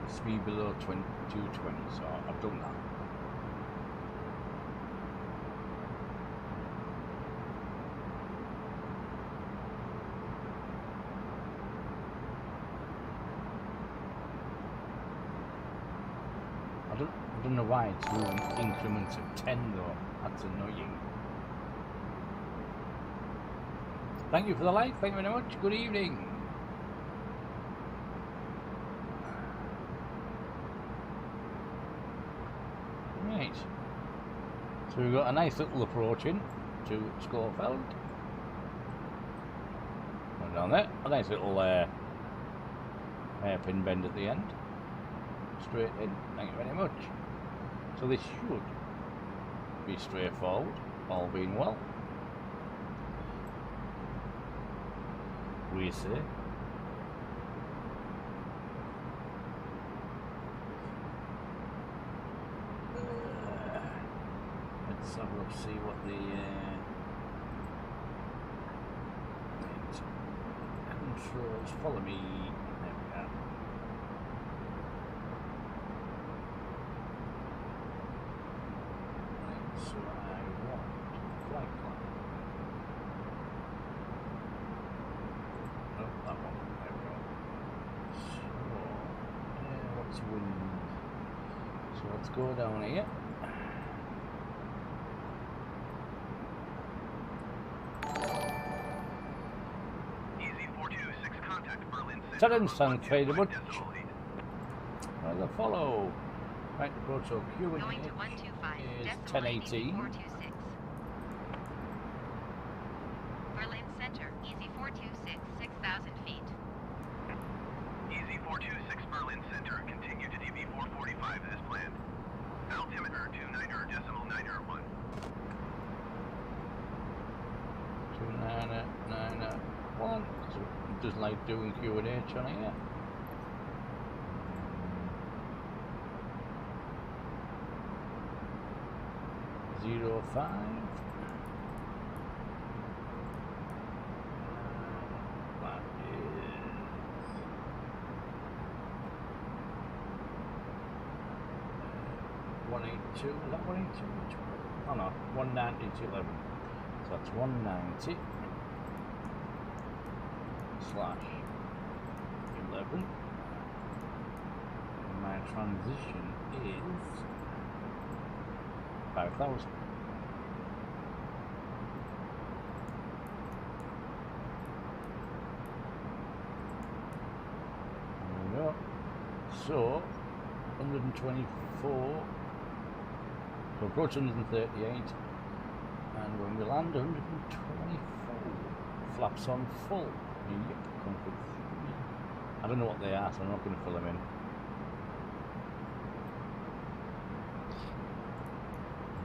It's me below 220, so I've done that. I don't know why it's doing increments of 10 though. That's annoying. Thank you for the like. Thank you very much. Good evening. So we've got a nice little approach in to Scofeld. Going down there, a nice little hairpin bend at the end. Straight in, thank you very much. So this should be straightforward, all being well. We say. Let's have a look, see what the controls follow me. There we go. Right, so it's wind. So let's go down here. Easy 426 contact Berlin Center. Sudden sound on fade 125 much. decimal 8. Rather follow. Right approach, so Q and Going to H 125. is decimal 1018. 426. Berlin Center, easy 426, 6,000 feet. Easy 426 Berlin Center. Continue to DB 445 as planned. Altimeter 29er decimal 9er 1. 2991. So it does like doing Q and H on here. Zero 5. That is 182. Is that 182? Oh no, 190 to 11. So that's 190 slash 11. And my transition is 5,000. There we go. So 124. So approach 138, and when we land 124, flaps on full. Yep, comfort 3. I don't know what they are, so I'm not going to fill them in.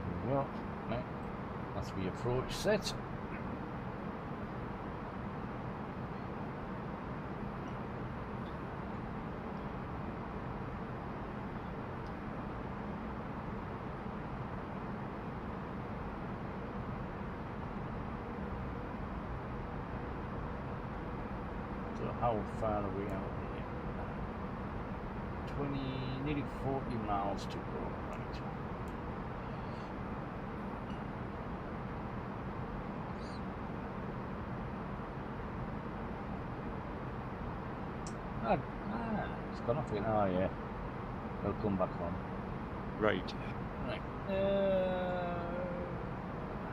There we go. Right. That's the approach set. How far are we out here? 20, nearly 40 miles to go. Right. It's gone off again. Oh yeah, it'll come back on. Right. Right.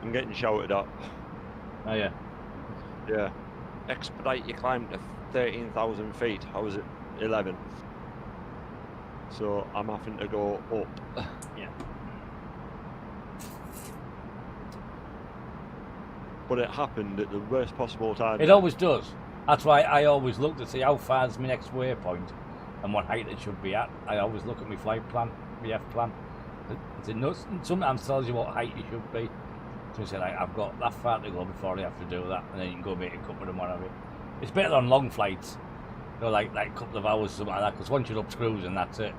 I'm getting shouted at. Oh yeah. Yeah. Expedite your climb to 13,000 feet. I was at 11. So I'm having to go up. Yeah. But it happened at the worst possible time. It always does. That's why I always look to see how far is my next waypoint and what height it should be at. I always look at my flight plan, my F plan. It's nuts. Sometimes tells you what height you should be. So you say, like, I've got that far to go before I have to do that, and then you can go make a couple of them, whatever. It's better on long flights, you know, like a couple of hours, something like that, because once you're up cruising, that's it.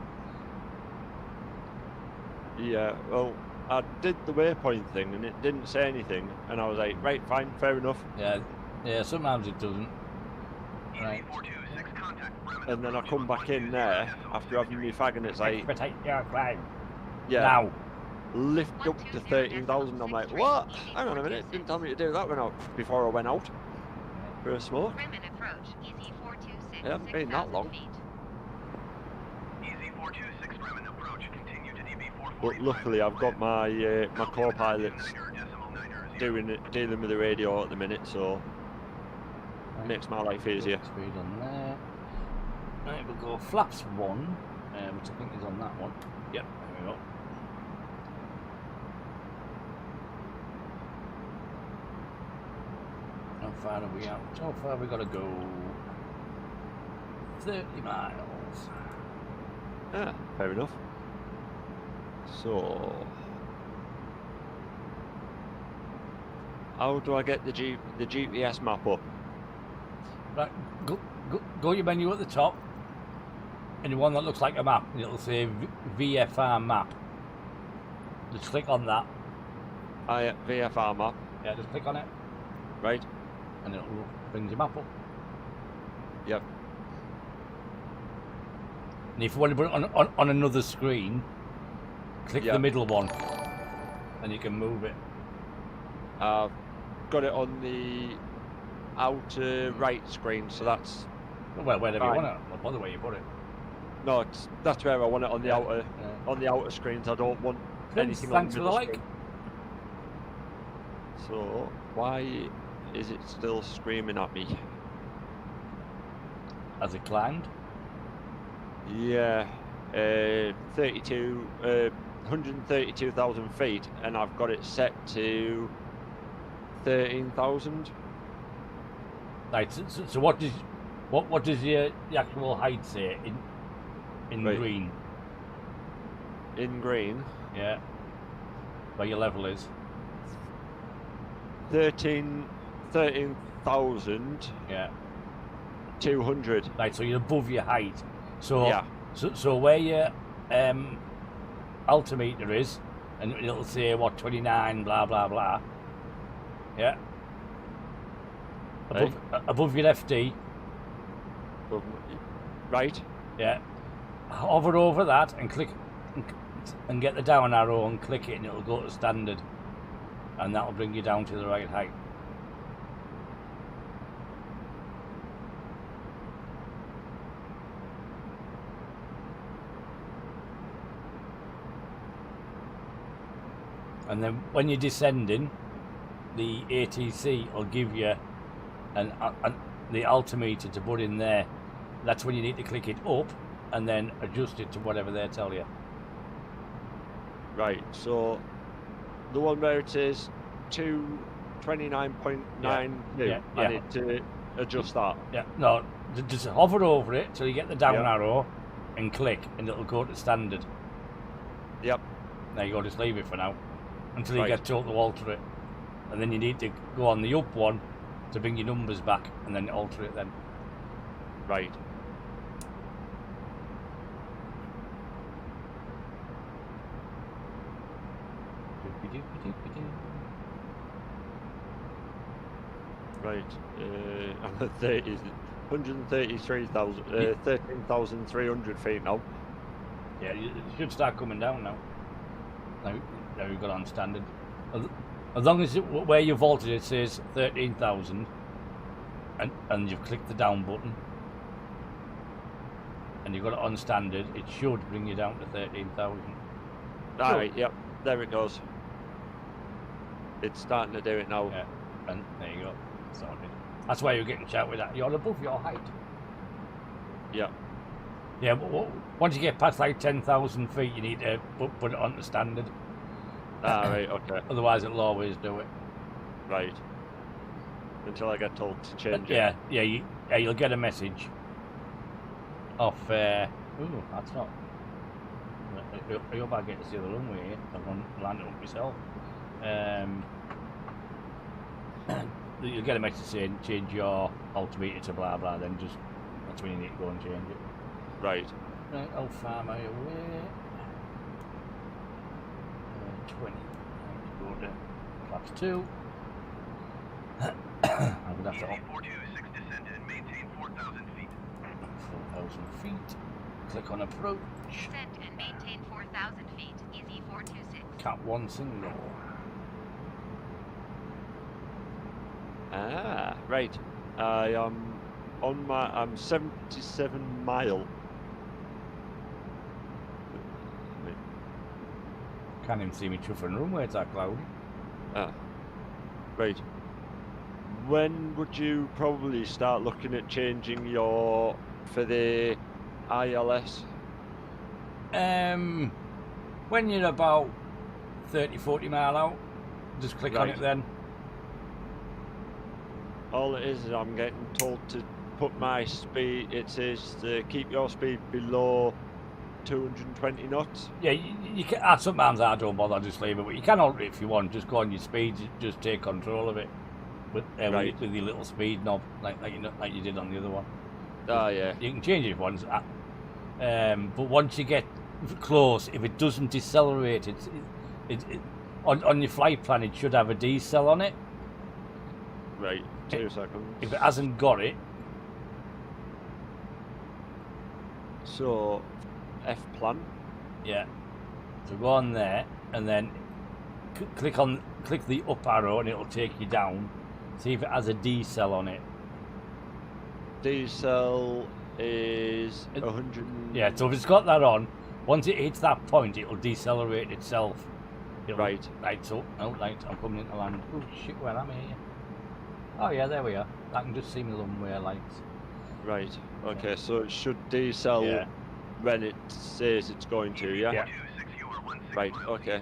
Yeah, well, I did the waypoint thing and it didn't say anything, and I was like, right, fine, fair enough. Yeah, sometimes it doesn't. Right. And then I come back in there after having me fag, and it's like, Expedite your climb. yeah, Now. lift up to 13,000. I'm like, what? Hang on a minute, didn't tell me to do that before I went out for a smoke. It hasn't been that long. But luckily, I've got my my co-pilots dealing with the radio at the minute, so it makes my life easier. Speed on there. Right, we'll go flaps 1, which I think is on that one. Yep, there we go. How far are we out? How far have we got to go? 30 miles. Ah, fair enough. So, how do I get the GPS map up? Right, go your menu at the top, and the one that looks like a map, and it'll say VFR map. Just click on that. VFR map. Yeah, just click on it. Right. And it'll bring your map up. Yep. And if you want to put it on another screen, click the middle one, and you can move it. I've got it on the outer right screen, so that's... Well, wherever you want it, no bother where you put it. No, that's where I want it on the Yeah, outer yeah. on the outer screens. I don't want Prince, anything thanks on for the the middle like. screen. So why is it still screaming at me? Has it climbed? Yeah, 132,000 feet, and I've got it set to 13,000. Right. So what does the actual height say in Right. green? In green, Yeah. Where your level is. 13,200. Yeah. Right. So you're above your height. So Yeah. So where your altimeter is, and it'll say what 29 blah blah blah. Yeah. Above your FD. Right. Yeah. Hover over that and click and get the down arrow and click it, and it'll go to standard, and that'll bring you down to the right height. And then when you're descending, the ATC will give you the altimeter to put in there. That's when you need to click it up and then adjust it to whatever they tell you. Right. So the one where it says 229.92, Yeah. I need to adjust that. Yeah. No, just hover over it till you get the down Yeah. arrow and click, and it'll go to standard. Yep. There you go. Just leave it for now until you Right. get told to alter it, and then you need to go on the up one to bring your numbers back, and then alter it then. Right. Right. I'm at 13,300 feet now. Yeah, it should start coming down now. Now you've got on standard. As long as where you've vaulted it says 13,000, and you've clicked the down button, and you've got it on standard, it should bring you down to 13,000. All right. Yep. There it goes. It's starting to do it now. Yeah, and there you go. Sorted. That's why you're getting shouted at. You're above your height. Yeah. Yeah, but once you get past like 10,000 feet, you need to put it onto standard. Right. Okay. Otherwise, it'll always do it. Right. Until I get told to change it. Yeah, you'll get a message off. Ooh, that's not. You're about to get to see the runway here. I've landed up myself. You'll get a message saying change your altimeter to blah blah. Then that's when you need to go and change it. Right. Right, how far am I away? 20. Go to class 2. I'm going to have to Easy 426 descend and maintain 4,000 feet. 4,000 feet. Click on approach. Descend and maintain 4,000 feet. Easy 426. Cat 1 single. Ah, right. I am I'm 77 mile. Can't even see me chuffing runway, it's that cloudy. Ah, right. When would you probably start looking at changing for the ILS? When you're about 30-40 mile out, just click on Right. it then. All it is I'm getting told to put my speed, it says to keep your speed below 220 knots. Yeah, you can, sometimes I don't bother, I just leave it, but you can alter it if you want. Just go on your speed, just take control of it with Right. with your little speed knob, like you did on the other one. Ah, yeah. You can change it once, but once you get close, if it doesn't decelerate, it on your flight plan it should have a decel on it. Right, 2 seconds. If it hasn't got it, So, F plan. yeah. So go on there and then click the up arrow and it'll take you down. See if it has a decel on it. Diesel, is 100. Yeah, so if it's got that on, once it hits that point, it'll decelerate itself. Right. Right, so, oh, right, I'm coming into land. Oh, shit, where am I here? Oh, yeah, there we are. I can just see my runway lights. Right. Okay, so it should decel Yeah. when it says it's going to, yeah? Yeah. Right, okay.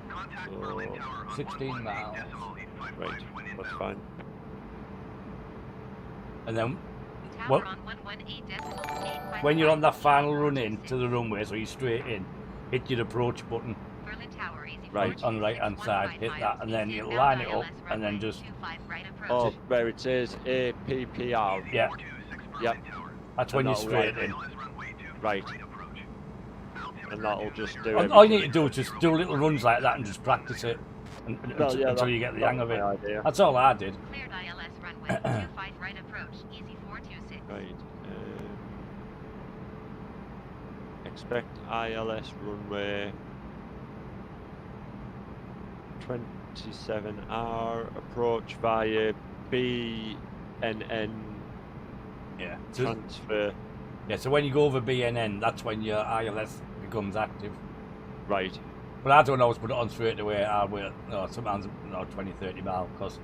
Contact So, Berlin Tower on 16 miles. 118.855 right, when that's inbound. fine. And then, Tower well, on 118.855. when you're on that final run in to the runway, so you're straight in, hit your approach button Berlin Tower, easy Right. on the right hand side, hit that, and then you line it up, and then just, Oh, where it says APPR. yeah, Yep. that's when And you're that'll straight in. Right. And that'll just do All you everything. need to do is just do little runs like that and just practice it until you get the hang of it. my idea. That's all I did. Cleared ILS runway 25 right approach, easy 426. Right. Expect ILS runway 27R approach via BNN Yeah. So, transfer. yeah, so when you go over BNN, that's when your ILS becomes active. Right. But I don't always put it on straight away. I will, sometimes 20, 30 miles, because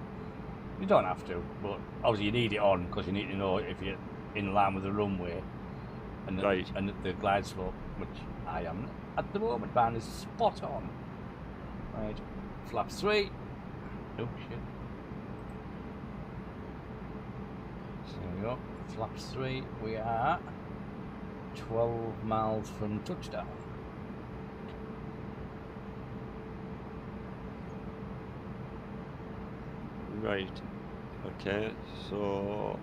you don't have to. But obviously you need it on, because you need to know if you're in line with the runway and the, Right. and the glide slope, which I am at the moment. Mine is spot on. Right, flaps 3. Oh shit. So there we go. Flaps 3. We are 12 miles from touchdown. Right. Okay, so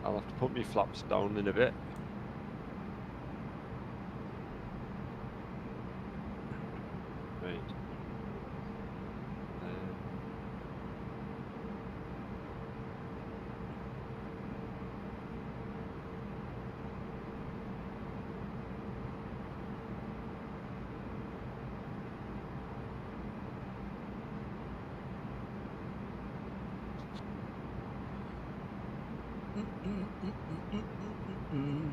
I'll have to put my flaps down in a bit. Right. Mm.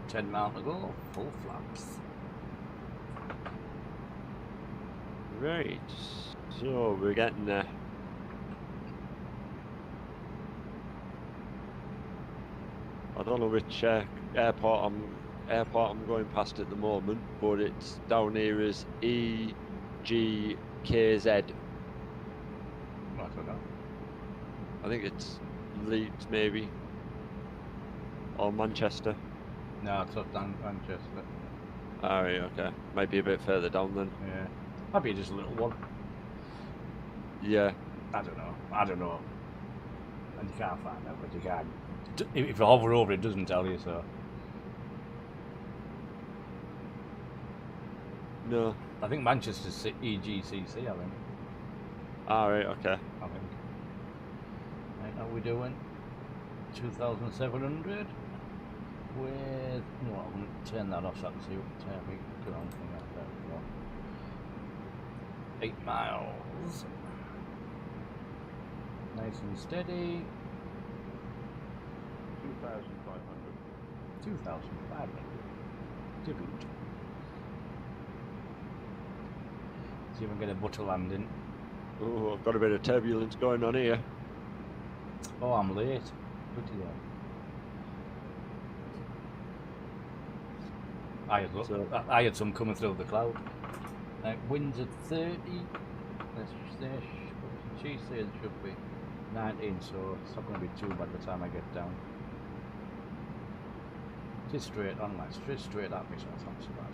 10 miles to go, full flaps. Right. So we're getting there. I don't know which airport I'm going past at the moment, but it's down here as EGKZ. I don't know. I think it's Leeds maybe, or Manchester. No, it's up down Manchester. Alright, okay. Might be a bit further down then. Yeah. Might be just a little one. Yeah. I don't know. And you can't find out, but you can. If you hover over it, doesn't tell you, so. No. I think Manchester's EGCC, I think. Alright, okay. I think. Right, how we doing? 2,700 with. No, I'm going to turn that off so I can see what the time we put on from that. There we go. 8 miles. Nice and steady. 2,500. Different. See if I can get a butter landing. Oh, I've got a bit of turbulence going on here. Oh, I'm late. Bloody hell. I had some coming through the cloud. Winds at 30. She says it should be 19, so it's not going to be too bad by the time I get down. Just straight on, like straight at me, so it's not so bad.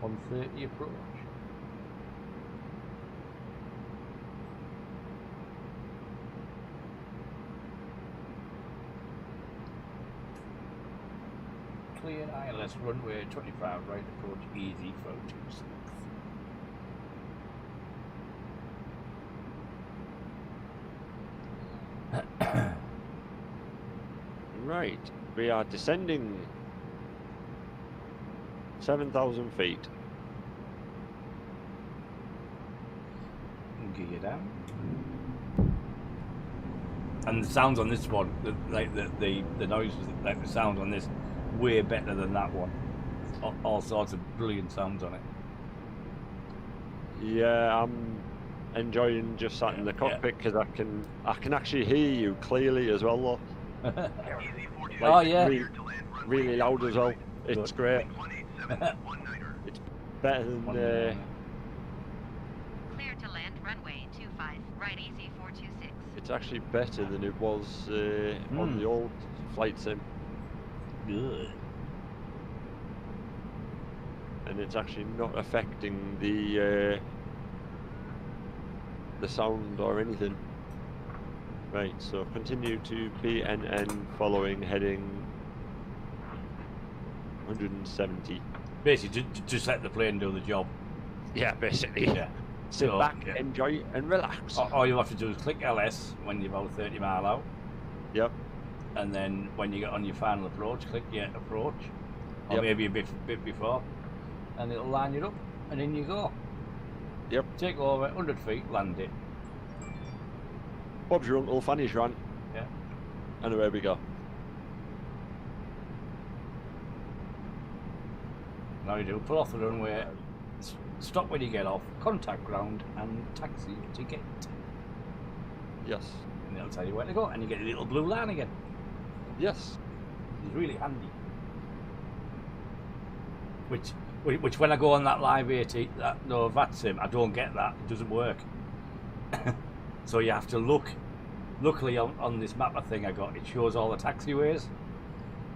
.130 approach. Clear. clear ILS runway 25 right approach easy for 26. Right, we are descending 7,000 feet. Gear down. And the sounds on this one, the noises, like the sounds on this, way better than that one. All sorts of brilliant sounds on it. Yeah, I'm enjoying just sat in the cockpit because I can actually hear you clearly as well, though. Easy 42. Oh, yeah. Clear to land runway Really loud as well. 25 It's Good. great. 187 It's better than Clear to land runway 25, right easy 426. it's actually better than it was on the old flight sim, Good. and it's actually not affecting the sound or anything. Right, so continue to PNN following heading 170. Basically, just let the plane do the job. Yeah, basically. Yeah. Sit So, back, yeah. enjoy, and relax. All you have to do is click LS when you're about 30 mile out, Yep. and then when you get on your final approach, click your approach, or Yep. maybe a bit before, and it'll line you up, and in you go. Yep. Take over 100 feet, land it. Bob's your uncle, Fanny's run, Yeah. and away we go. Now you do pull off the runway, stop when you get off, contact ground, and taxi ticket. Yes. And they'll tell you where to go, and you get a little blue line again. Yes. It's really handy. Which when I go on that live 80, no VAT sim, I don't get that. It doesn't work. So you have to look. Luckily on this mapper thing I got, it shows all the taxiways.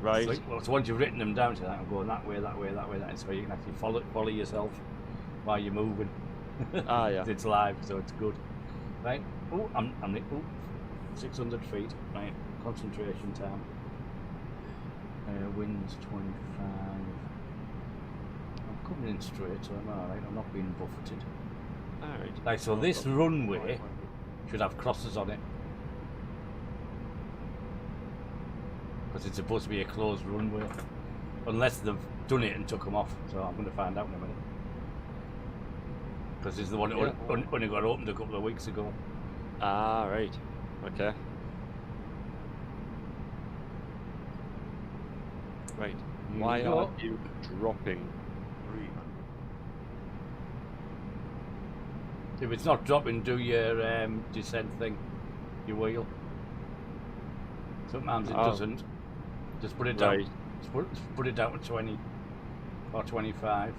Right. So once you've written them down, so I'm going that way, that way, that way, that way, so you can actually follow yourself while you're moving. Ah, yeah. It's live, so it's good. Right. Oh, I'm 600 feet. Right. Concentration time. Winds 25. I'm coming in straight, so I'm alright. I'm not being buffeted. Alright. Like, so this runway should have crosses on it. Because it's supposed to be a closed runway. Unless they've done it and took them off. So I'm going to find out in a minute. Because it's the one that only got opened a couple of weeks ago. Ah, right. Okay. Right. Here Why we go. are you dropping? If it's not dropping, do your descent thing. Your wheel. Sometimes it doesn't. Just put it down. Right. Just put it down to 20 or 25.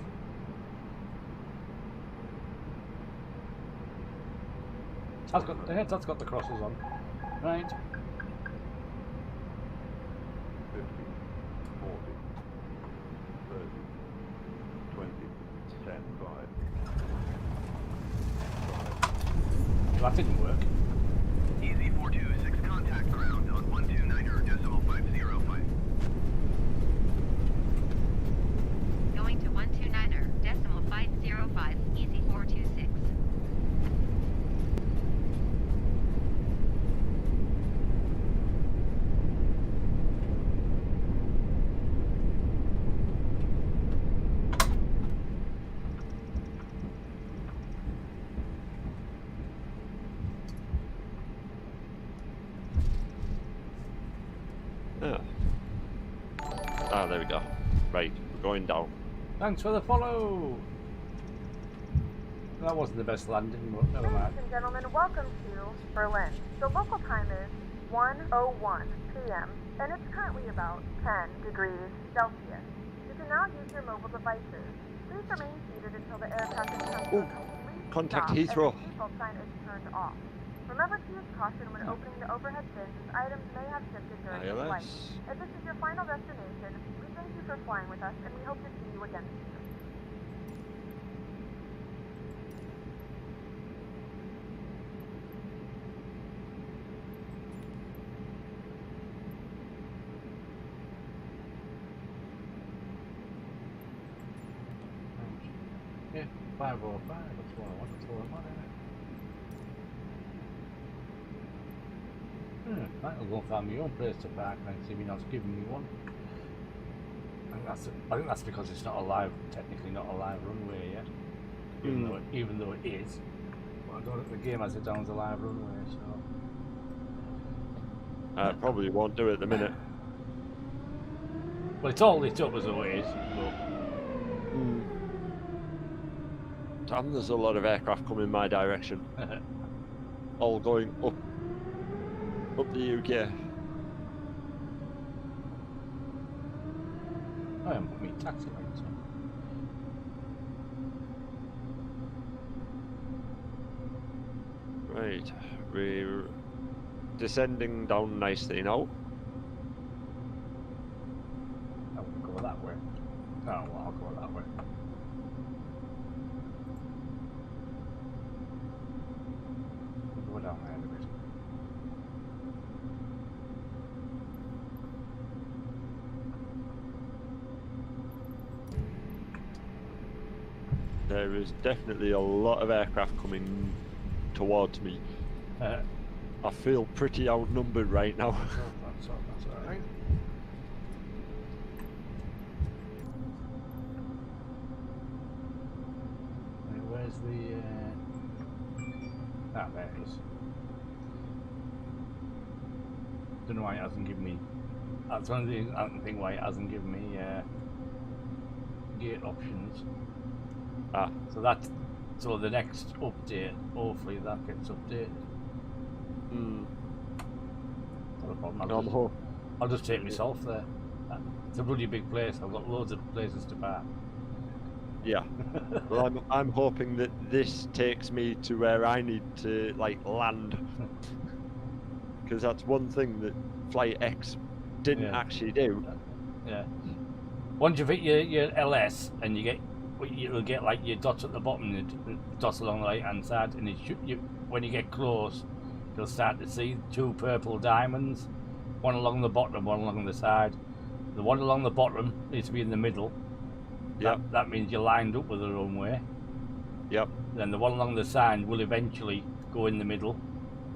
That's got the crosses on. Right. 50, 40, 30, 20, 10, 5. That didn't work. Easy 426, contact ground on 129.505. Going to 129.505, easy 426. Ah, there we go. Right, we're going down. Thanks for the follow. That wasn't the best landing, but never mind. Ladies and gentlemen, welcome to Berlin. The local time is 1:01 p.m. and it's currently about 10 degrees Celsius. You can now use your mobile devices. Please remain seated until the aircraft is come to a complete Contact stop Heathrow. and the seatbelt sign is turned off. Remember to use caution when opening the overhead bins as items may have shifted during the flight. ILS. If this is your final destination, we thank you for flying with us and we hope to see you again soon. 505, that's what I want to throw him on, isn't it? Might as well go find my own place to park and see me not giving me one. I think that's because it's not a live, technically not a live runway yet. Even though it is. But I don't think the game has it down as a live runway, so. Probably won't do it at the minute. Well, it's all lit up as though it is, but. Damn, there's a lot of aircraft coming my direction. All going up the UK. I haven't put me taxi lights on. Right, we're descending down nicely now. I wouldn't go that way. No, well, I'll go that way. We'll go down there a bit. There is definitely a lot of aircraft coming towards me. I feel pretty outnumbered right now. That's alright. Where's the... Ah, there it is. Don't know why it hasn't given me... That's one of the... I don't think why it hasn't given me gate options. Ah, So the next update, hopefully that gets updated. Not a problem. I'll just take myself there. It's a bloody big place. I've got loads of places to park. yeah. Well, I'm hoping that this takes me to where I need to like land, because that's one thing that Flight X didn't actually do. Yeah. Once you've hit your LS and you'll get like your dots at the bottom, and dots along the right hand side, and when you get close, you'll start to see two purple diamonds, one along the bottom, one along the side. The one along the bottom needs to be in the middle. Yep. That means you're lined up with the runway. Yep. Then the one along the side will eventually go in the middle.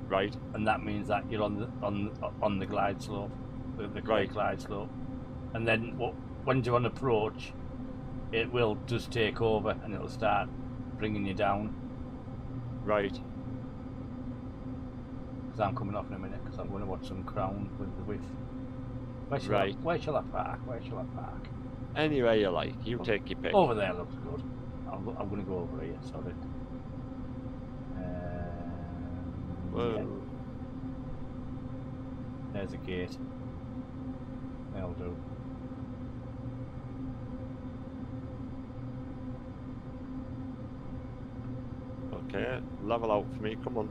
Right. And that means that you're on the glide slope, the Right. glide slope. And then when you're on approach, it will just take over and it'll start bringing you down. Right. Because I'm coming off in a minute, because I'm going to watch some Crown with the width. Where shall I park? Anywhere you like, you take your pick. Over there looks good. I'm going to go over here, sorry. Whoa. Yeah. There's a gate. That'll do. Okay, level out for me, come on.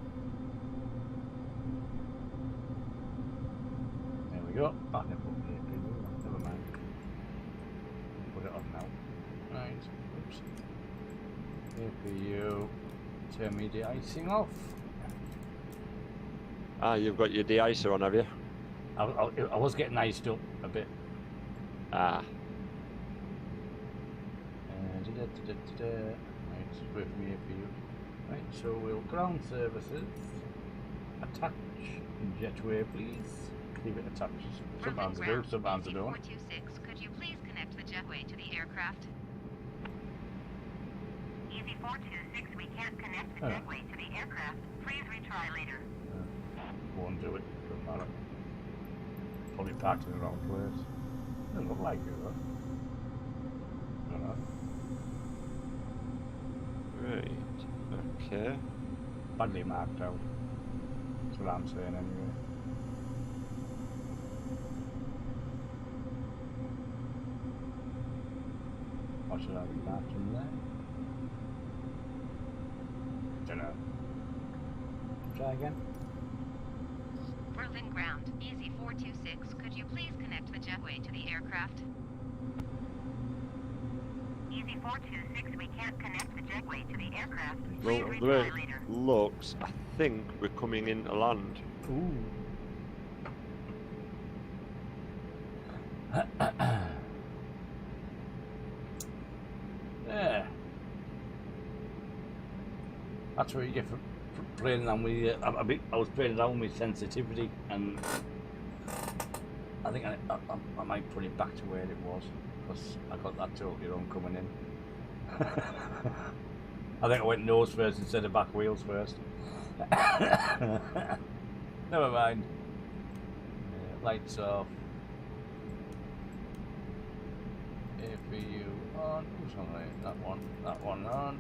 There we go. Oh, never mind. Put it on now. Right. Oops. APU. Turn me de-icing off. Ah, you've got your de-icer on, have you? I was getting iced up a bit. Ah. Right, wait for me APU. Right, so we'll ground services. Attach jetway, please. Leave it attached. Sometimes I do, sometimes I don't. 426, could you please connect the jetway to the aircraft? Easy 426, we can't connect the jetway to the aircraft. Please retry later. Won't do it. Doesn't matter. Probably parked in the wrong place. Doesn't look like it though. I don't know. Right. Okay. Badly marked out. That's what I'm saying anyway. What should I be marking there? Dunno. Try again. Berlin ground, easy 426, could you please connect the jetway to the aircraft? Easy 426, we can't connect the jetway to the aircraft. Please Well, the way retry later. it looks, I think we're coming into land. Ooh. Yeah. That's what you get for playing around with. I was playing around with sensitivity, and I think I might put it back to where it was because I got that totally wrong coming in. I think I went nose first instead of back wheels first. Never mind. Lights off. APU on. Who's on right? That one on.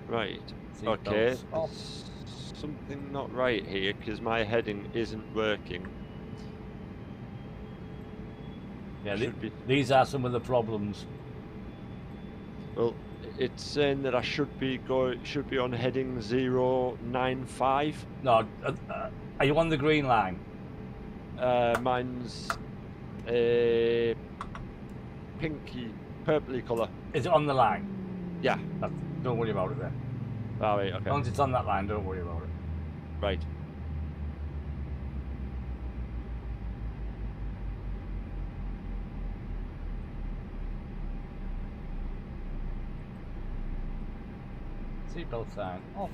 Right. Seat Okay. belts off. There's something not right here because my heading isn't working. Yeah, Should be. these are some of the problems. Well, it's saying that I should be on heading 095. No, are you on the green line? Mine's a pinky, purpley colour. Is it on the line? Yeah. Don't worry about it then. Oh, right, As okay. long as it's on that line, don't worry about it. Right. Seatbelt sign off.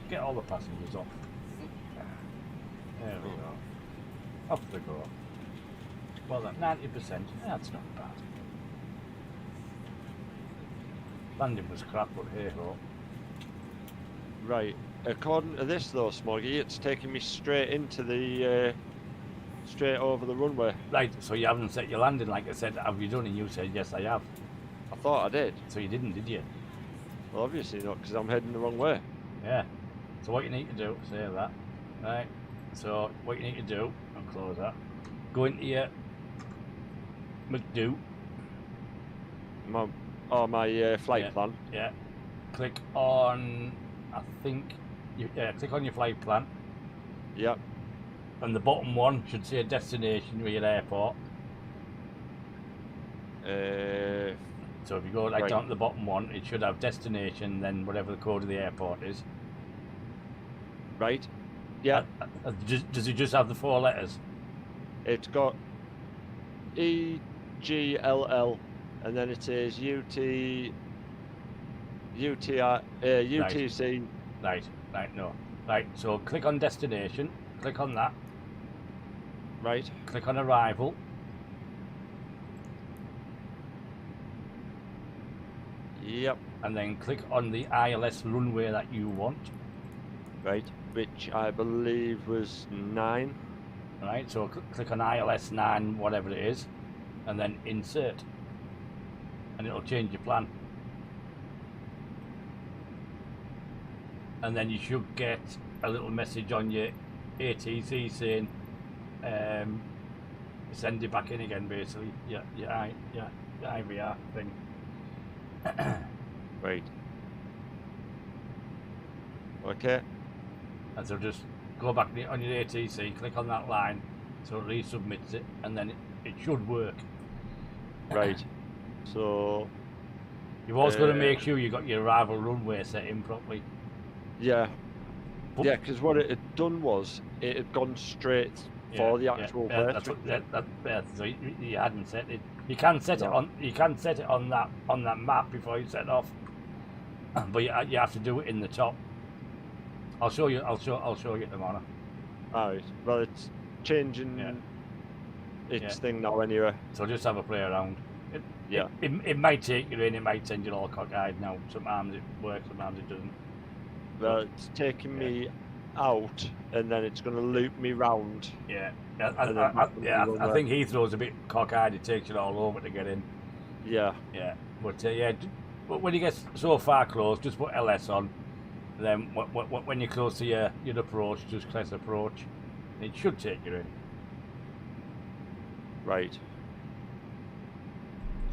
Get all the passengers off. There we go. Off they go. Well, at 90%, that's not bad. Landing was crap, but hey ho. Right. According to this though, Smoggy, it's taking me straight into the straight over the runway. Right, so you haven't set your landing like I said. Have you done? And you said yes, I have. I thought I did. So you didn't, did you? Well, obviously not, because I'm heading the wrong way. Yeah. So what you need to do, save that. Right. So what you need to do, I'll close that. Go into your McDo. My flight plan. Yeah. Click on, I think, click on your flight plan. Yep. And the bottom one should say destination with your airport. So if you go right down to the bottom one, it should have destination, then whatever the code of the airport is. Right. Yeah. Does it just have the 4 letters? It's got EGLL, and then it says UTC. Right, no. Right, so click on destination, click on that. Right. Click on arrival. Yep. And then click on the ILS runway that you want. Right, which I believe was 9. Right, so click on ILS 9, whatever it is, and then insert. And it'll change your plan. And then you should get a little message on your ATC saying, send it back in again, basically. Your IVR thing. Right. Okay. And so just go back on your ATC, click on that line, so it resubmits it, and then it should work. Right. So You've also got to make sure you got your arrival runway set in properly. yeah. Yeah, because what it had done was it had gone straight for the actual place. That's what, so you hadn't set it. You can set it on. You can set it on that map before you set off, but you have to do it in the top. I'll show you. I'll show you tomorrow. Alright. Well, it's changing its thing now anyway. So just have a play around. It might take you in. It might send you all cockeyed. Now sometimes it works. Sometimes it doesn't. Well, it's taking me out, and then it's going to loop me round. Yeah, I think Heathrow's a bit cockeyed. It takes you all over to get in. Yeah. Yeah, but but when you get so far close, just put LS on. Then when you're close to your approach, just press approach. It should take you in. Right.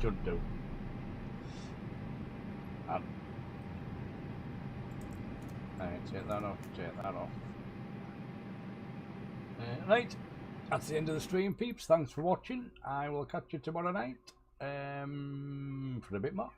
Should do. Right, take that off. Right, that's the end of the stream, peeps. Thanks for watching. I will catch you tomorrow night for a bit more.